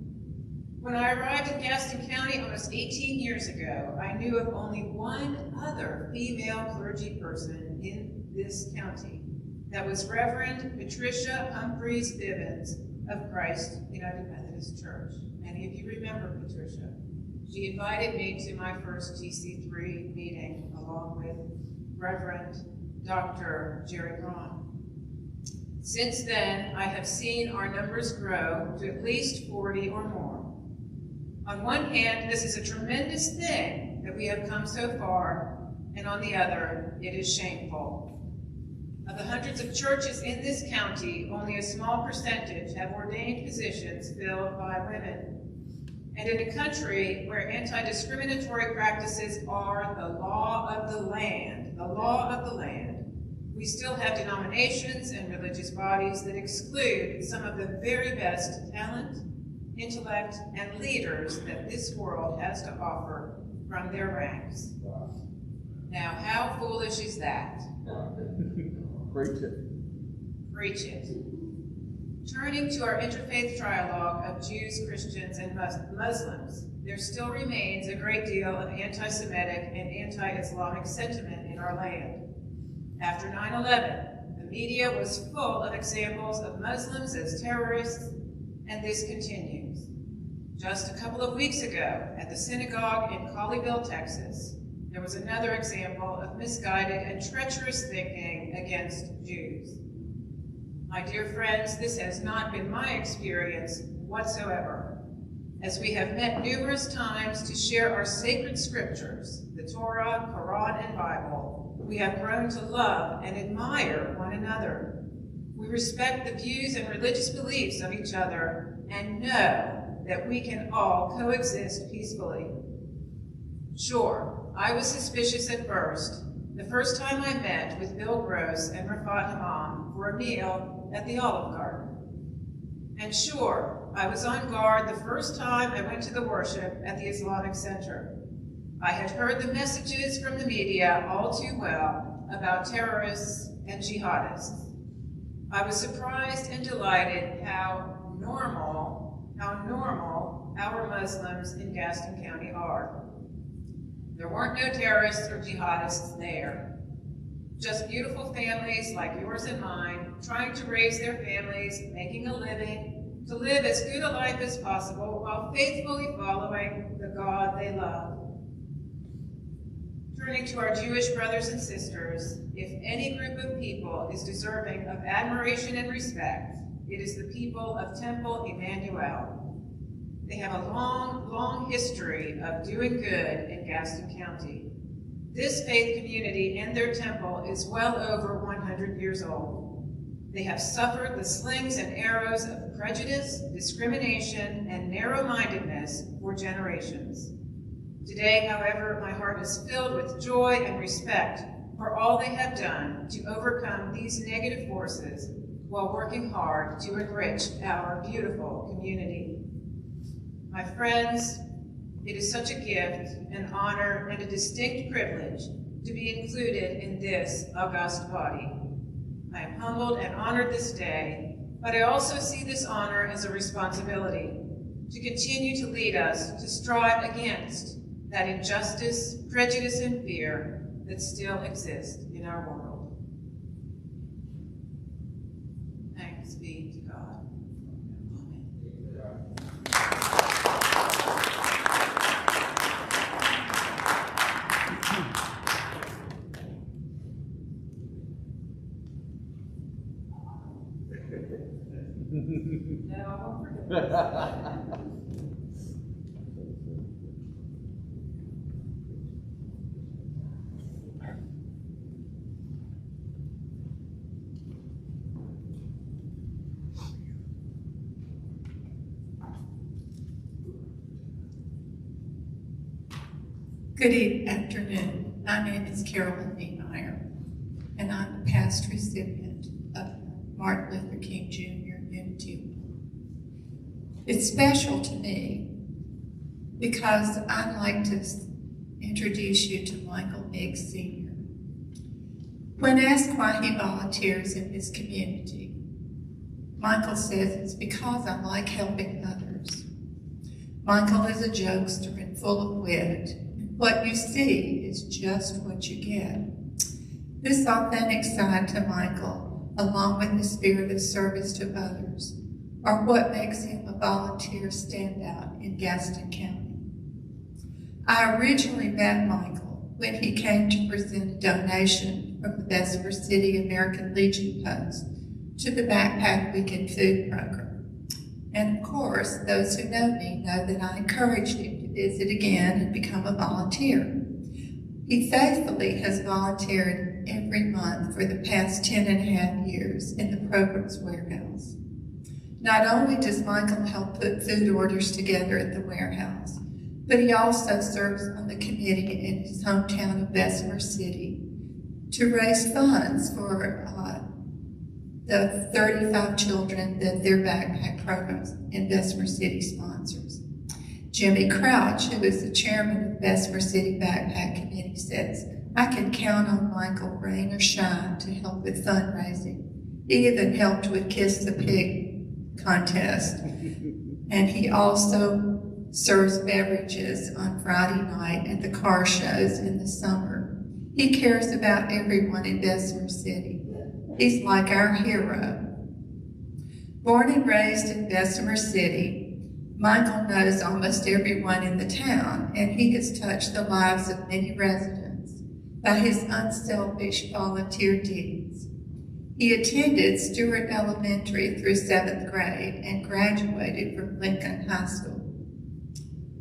When I arrived in Gaston County almost 18 years ago, I knew of only one other female clergy person in this county. That was Reverend Patricia Humphreys Bivens of Christ United Methodist Church. Many of you remember Patricia. She invited me to my first TC3 meeting along with Reverend Dr. Jerry Braun. Since then, I have seen our numbers grow to at least 40 or more. On one hand, this is a tremendous thing that we have come so far, and on the other, it is shameful. Of the hundreds of churches in this county, only a small percentage have ordained positions filled by women. And in a country where anti-discriminatory practices are the law of the land, we still have denominations and religious bodies that exclude some of the very best talent, intellect, and leaders that this world has to offer from their ranks. Now, how foolish is that? Preach it. Preach it. Turning to our interfaith dialogue of Jews, Christians, and Muslims, there still remains a great deal of anti-Semitic and anti-Islamic sentiment in our land. After 9/11, the media was full of examples of Muslims as terrorists, and this continues. Just a couple of weeks ago, at the synagogue in Colleyville, Texas, there was another example of misguided and treacherous thinking against Jews. My dear friends, this has not been my experience whatsoever. As we have met numerous times to share our sacred scriptures, the Torah, Quran, and Bible, we have grown to love and admire one another. We respect the views and religious beliefs of each other and know that we can all coexist peacefully. Sure, I was suspicious at first, the first time I met with Bill Gross and Rafat Hammam for a meal at the Olive Garden. And sure, I was on guard the first time I went to the worship at the Islamic Center. I had heard the messages from the media all too well about terrorists and jihadists. I was surprised and delighted how normal our Muslims in Gaston County are. There weren't no terrorists or jihadists there. Just beautiful families like yours and mine, trying to raise their families, making a living, to live as good a life as possible while faithfully following the God they love. Turning to our Jewish brothers and sisters, if any group of people is deserving of admiration and respect, it is the people of Temple Emmanuel. They have a long history of doing good in Gaston County. This faith community and their temple is well over 100 years old. They have suffered the slings and arrows of prejudice, discrimination, and narrow-mindedness for generations. Today, however, my heart is filled with joy and respect for all they have done to overcome these negative forces while working hard to enrich our beautiful community. My friends, it is such a gift, an honor, and a distinct privilege to be included in this august body. I am humbled and honored this day, but I also see this honor as a responsibility to continue to lead us to strive against that injustice, prejudice, and fear that still exist in our world. Thanks be to God. Amen. No, I won't forget this. Good afternoon. My name is Carolyn Niemeyer, and I'm the past recipient of Martin Luther King Jr. Unity Award. It's special to me because I'd like to introduce you to Michael Miggs Sr. When asked why he volunteers in his community, Michael says it's because I like helping others. Michael is a jokester and full of wit. What you see is just what you get. This authentic side to Michael, along with the spirit of service to others, are what makes him a volunteer standout in Gaston County. I originally met Michael when he came to present a donation from the Bessemer City American Legion Post to the Backpack Weekend Food Program. And of course, those who know me know that I encouraged him to visit again and become a volunteer. He faithfully has volunteered every month for the past 10.5 years in the program's warehouse. Not only does Michael help put food orders together at the warehouse, but he also serves on the committee in his hometown of Bessemer City to raise funds for the 35 children that their backpack programs in Bessemer City sponsors. Jimmy Crouch, who is the chairman of the Bessemer City Backpack Committee, says, "I can count on Michael, rain or shine, to help with fundraising. He even helped with Kiss the Pig contest. And he also serves beverages on Friday night at the car shows in the summer. He cares about everyone in Bessemer City. He's like our hero." Born and raised in Bessemer City, Michael knows almost everyone in the town, and he has touched the lives of many residents by his unselfish volunteer deeds. He attended Stewart Elementary through 7th grade and graduated from Lincoln High School.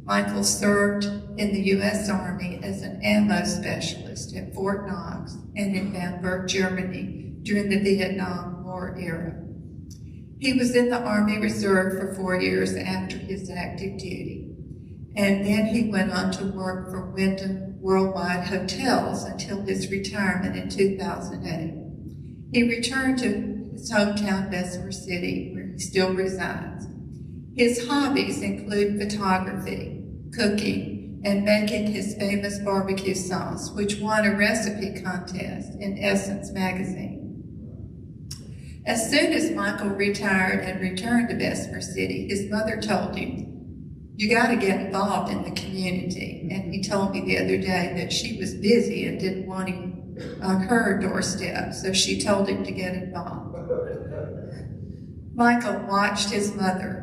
Michael served in the U.S. Army as an ammo specialist at Fort Knox and in Bamberg, Germany during the Vietnam War era. He was in the Army Reserve for 4 years after his active duty, and then he went on to work for Wyndham Worldwide Hotels until his retirement in 2008. He returned to his hometown, Bessemer City, where he still resides. His hobbies include photography, cooking, and making his famous barbecue sauce, which won a recipe contest in Essence magazine. As soon as Michael retired and returned to Bessemer City, his mother told him, "You got to get involved in the community." And he told me the other day that she was busy and didn't want him on her doorstep, so she told him to get involved. Michael watched his mother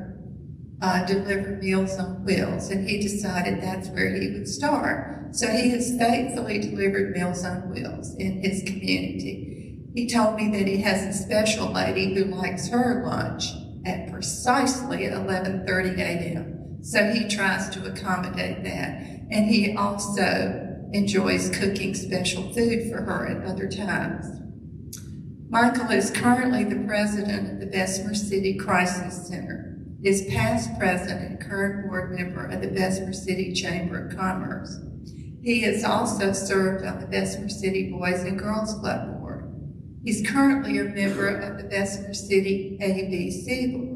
deliver Meals on Wheels, and he decided that's where he would start. So he has faithfully delivered Meals on Wheels in his community. He told me that he has a special lady who likes her lunch at precisely 11:30 a.m. So he tries to accommodate that. And he also enjoys cooking special food for her at other times. Michael is currently the president of the Bessemer City Crisis Center, is past president and current board member of the Bessemer City Chamber of Commerce. He has also served on the Bessemer City Boys and Girls Club board. He's currently a member of the Bessemer City ABC board.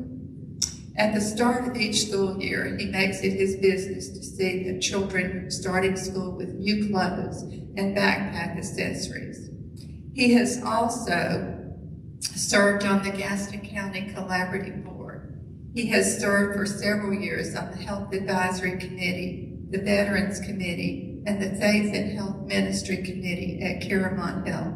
At the start of each school year, he makes it his business to see that children starting school with new clothes and backpack accessories. He has also served on the Gaston County Collaborative Board. He has served for several years on the Health Advisory Committee, the Veterans Committee, and the Faith and Health Ministry Committee at Caramont Health.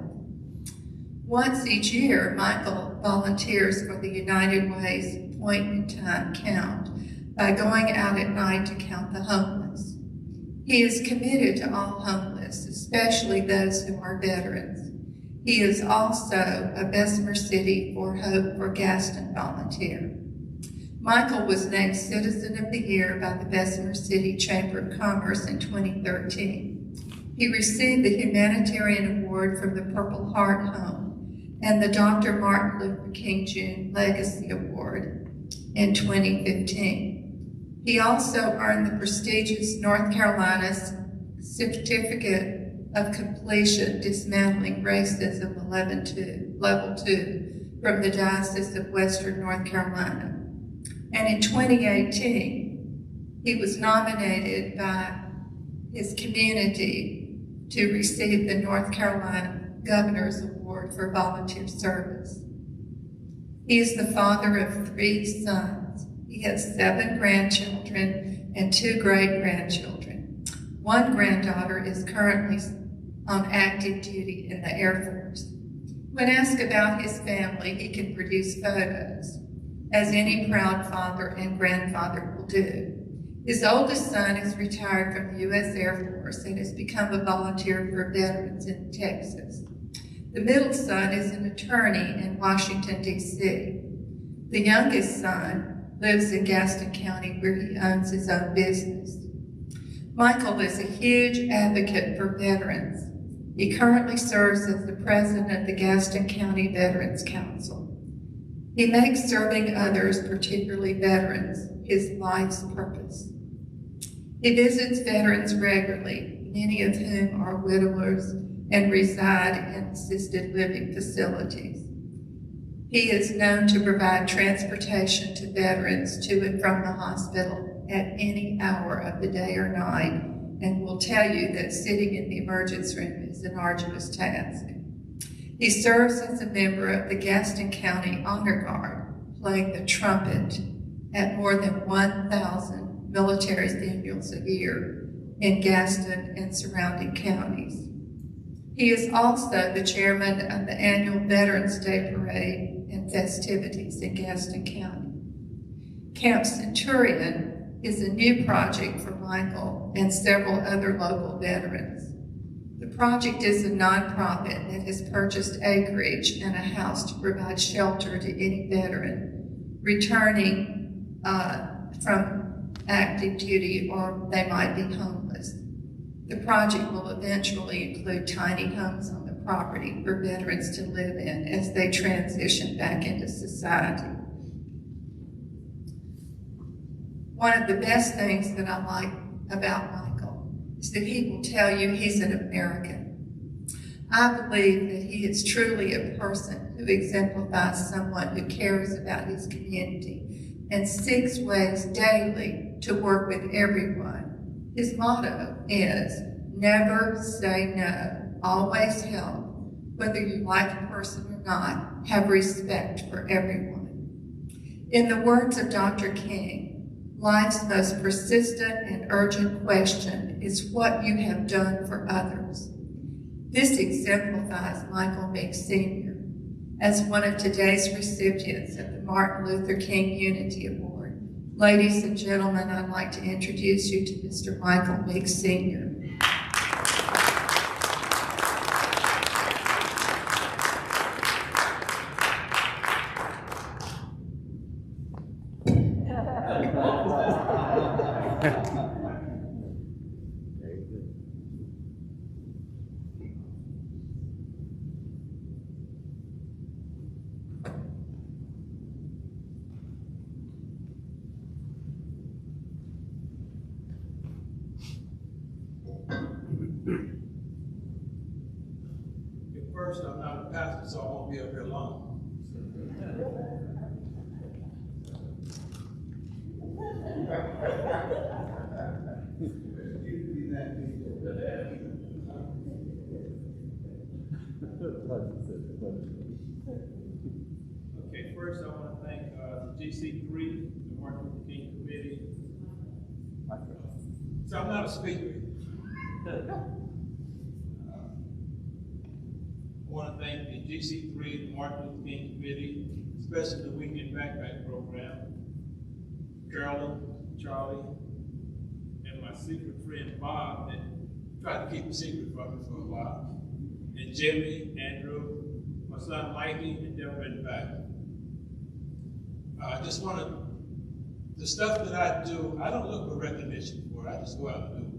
Once each year, Michael volunteers for the United Way's Point in Time Count by going out at night to count the homeless. He is committed to all homeless, especially those who are veterans. He is also a Bessemer City for Hope for Gaston volunteer. Michael was named Citizen of the Year by the Bessemer City Chamber of Commerce in 2013. He received the Humanitarian Award from the Purple Heart Home and the Dr. Martin Luther King Jr. Legacy Award in 2015. He also earned the prestigious North Carolina Certificate of Completion Dismantling Racism Level 2 from the Diocese of Western North Carolina. And in 2018, he was nominated by his community to receive the North Carolina Governor's Award for volunteer service. He is the father of 3 sons. He has 7 grandchildren and 2 great-grandchildren. One granddaughter is currently on active duty in the Air Force. When asked about his family, he can produce photos, as any proud father and grandfather will do. His oldest son is retired from the U.S. Air Force and has become a volunteer for veterans in Texas. The middle son is an attorney in Washington, D.C. The youngest son lives in Gaston County, where he owns his own business. Michael is a huge advocate for veterans. He currently serves as the president of the Gaston County Veterans Council. He makes serving others, particularly veterans, his life's purpose. He visits veterans regularly, many of whom are widowers and reside in assisted living facilities. He is known to provide transportation to veterans to and from the hospital at any hour of the day or night, and will tell you that sitting in the emergency room is an arduous task. He serves as a member of the Gaston County Honor Guard, playing the trumpet at more than 1,000 military funerals a year in Gaston and surrounding counties. He is also the chairman of the annual Veterans Day Parade and festivities in Gaston County. Camp Centurion is a new project for Michael and several other local veterans. The project is a nonprofit that has purchased acreage and a house to provide shelter to any veteran returning from active duty, or they might be homeless. The project will eventually include tiny homes on the property for veterans to live in as they transition back into society. One of the best things that I like about Michael is that he will tell you he's an American. I believe that he is truly a person who exemplifies someone who cares about his community and seeks ways daily to work with everyone. His motto is, never say no, always help. Whether you like a person or not, have respect for everyone. In the words of Dr. King, life's most persistent and urgent question is what you have done for others. This exemplifies Michael Meeks Sr. as one of today's recipients of the Martin Luther King Unity Award. Ladies and gentlemen, I'd like to introduce you to Mr. Michael Meeks Sr. First, I'm not a pastor, so I won't be up here long. Okay, first I want to thank the GC3, the Martin Luther King Committee. So I'm not a speaker. I want to thank the GC3, the Martin Luther King Committee, especially the Weekend Backpack Program, Carolyn, Charlie, and my secret friend Bob that tried to keep a secret from me for a while, and Jimmy, Andrew, my son Mikey, and Deborah in the back. I just want to, the stuff that I do, I don't look for recognition for it, I just go out and do it.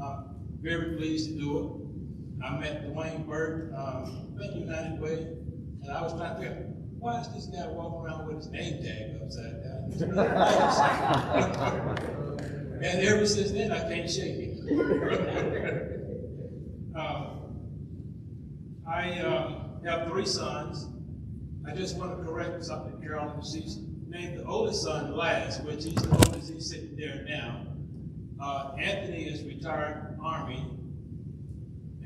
I'm very pleased to do it. I met Dwayne Burke, United Way, and I was trying to figure out, why is this guy walking around with his name tag upside down? And ever since then, I can't shake it. I have 3 sons. I just want to correct something, Carolyn. She's named the oldest son last, which he's the oldest, he's sitting there now. Anthony is retired Army.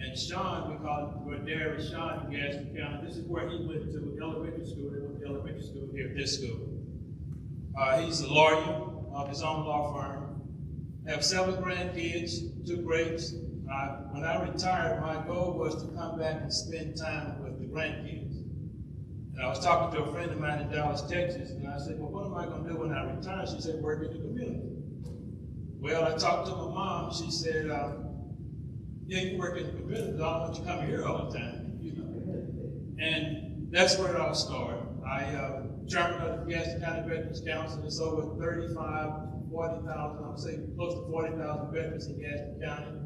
And Sean, we call it Darius Sean in Gaston County. This is where he went to elementary school. They went to elementary school here at this school. He's a lawyer of his own law firm. I have 7 grandkids, 2 greats. When I retired, my goal was to come back and spend time with the grandkids. And I was talking to a friend of mine in Dallas, Texas, and I said, well, what am I going to do when I retire? She said, work in the community. Well, I talked to my mom. She said, yeah, you work in the community, but I don't want you coming here all the time, you know. And that's where it all started. I chairman of the Gaston County Veterans Council. It's over 40,000, I would say close to 40,000 veterans in Gaston County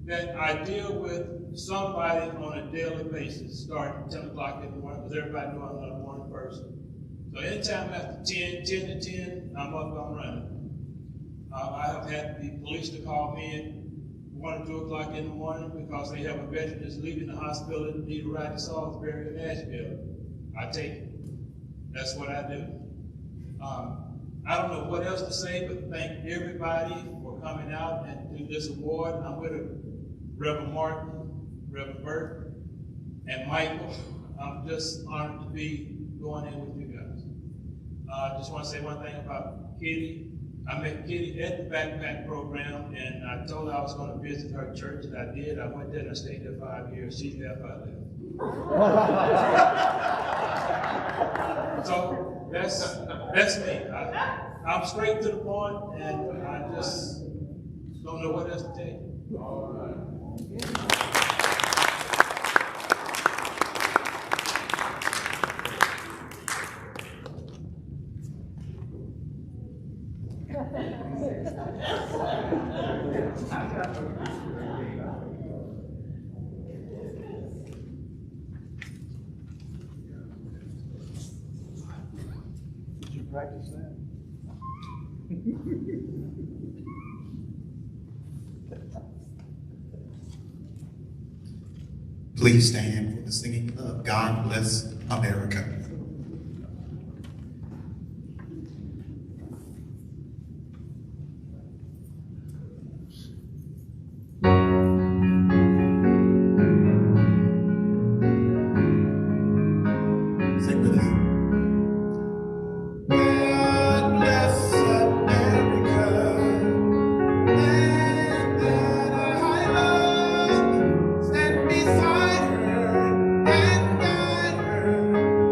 that I deal with somebody on a daily basis, starting 10 o'clock in the morning, because everybody knows I'm not a morning person. So anytime after 10 to 10, I'm up, I'm running. I have had the police to call me at 1 or 2 o'clock in the morning because they have a veteran that's leaving the hospital and need a ride to Salisbury or Nashville. I take it. That's what I do. I don't know what else to say, but thank everybody for coming out and do this award. I'm with Reverend Martin, Reverend Burt, and Michael. I'm just honored to be going in with you guys. I just want to say one thing about Kitty. I met Kitty at the backpack program, and I told her I was going to visit her church, and I did. I went there and I stayed there 5 years. She left, I left. So that's me. I'm straight to the point, and I just don't know what else to tell you. All right. Did you practice that? Please stand for the singing of God Bless America. Sing with us. God bless America, land that I love. Stand beside her and guide her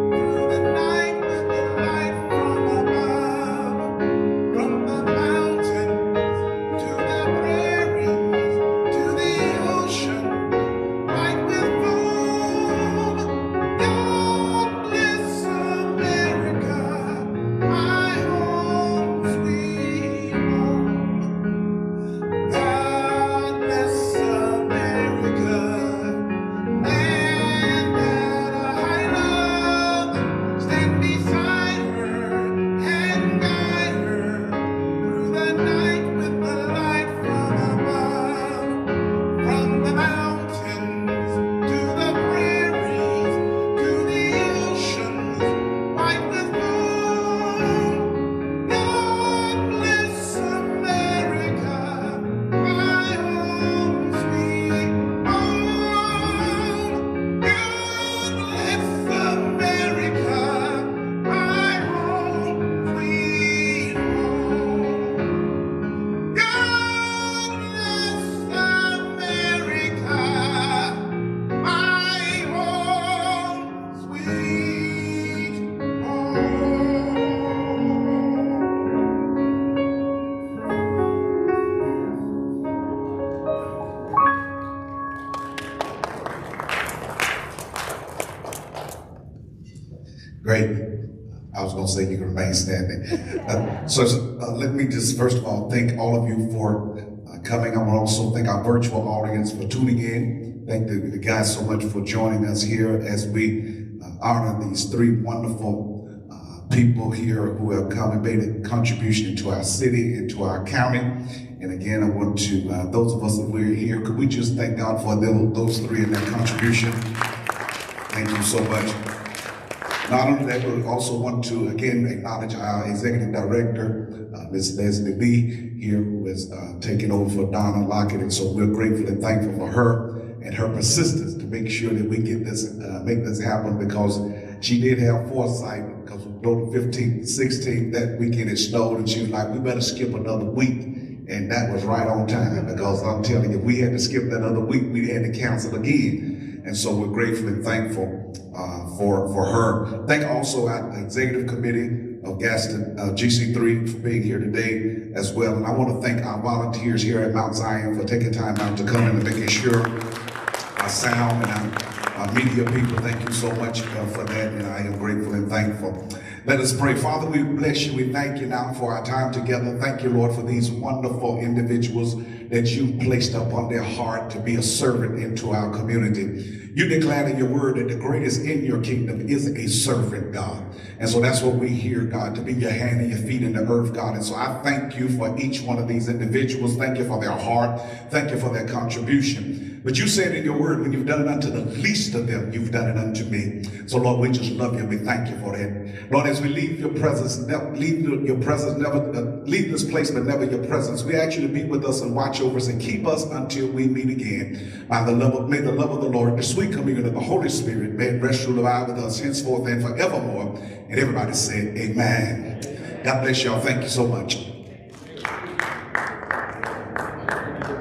through the night with the light from above. From the mountains to the prairies to the ocean, white with foam. God bless America, my home sweet home. God bless America, land that I love. Stand beside her and guide her through the night with the light from above. From the mountains to the prairies to the oceans, white with foam. God bless America, my home sweet home. God bless America, my home sweet home. God bless America, my home sweet home. Great. I was going to say you can remain standing. Let me just first of all thank all of you for coming. I want to also thank our virtual audience for tuning in. Thank the guys so much for joining us here as we honor these three wonderful people here who have come and made a contribution to our city and to our county. And again, I want to, those of us that we're here, could we just thank God for those three and their contribution? Thank you so much. Not only that, we also want to again acknowledge our executive director, Ms. Leslie Lee here, who has taken over for Donna Lockett. And so we're grateful and thankful for her and her persistence to make sure that we get this, make this happen, because she did have foresight, because we wrote the 15th, 16th, that weekend it snowed, and she was like, we better skip another week. And that was right on time, because I'm telling you, if we had to skip that other week, we had to cancel again. And so we're grateful and thankful for her. Thank also our executive committee of Gaston GC3 for being here today. as well. And I want to thank our volunteers here at Mount Zion for taking time out to come and making sure our sound and our media people, thank you so much for that, and I am grateful and thankful. Let us pray. Father, we bless you. We thank you now for our time together. Thank you, Lord, for these wonderful individuals that you've placed upon their heart to be a servant into our community. You declared in your word that the greatest in your kingdom is a servant, God. And so that's what we hear, God, to be your hand and your feet in the earth, God. And so I thank you for each one of these individuals. Thank you for their heart. Thank you for their contribution. But you said in your word, when you've done it unto the least of them, you've done it unto me. So Lord, we just love you and we thank you for that. Lord, as we leave your presence, leave this place, but never your presence, we ask you to be with us and watch over us and keep us until we meet again. May the love of the Lord, the sweet communion of the Holy Spirit, may it rest, rule, abide with us henceforth and forevermore. And everybody said, amen. God bless y'all. Thank you so much.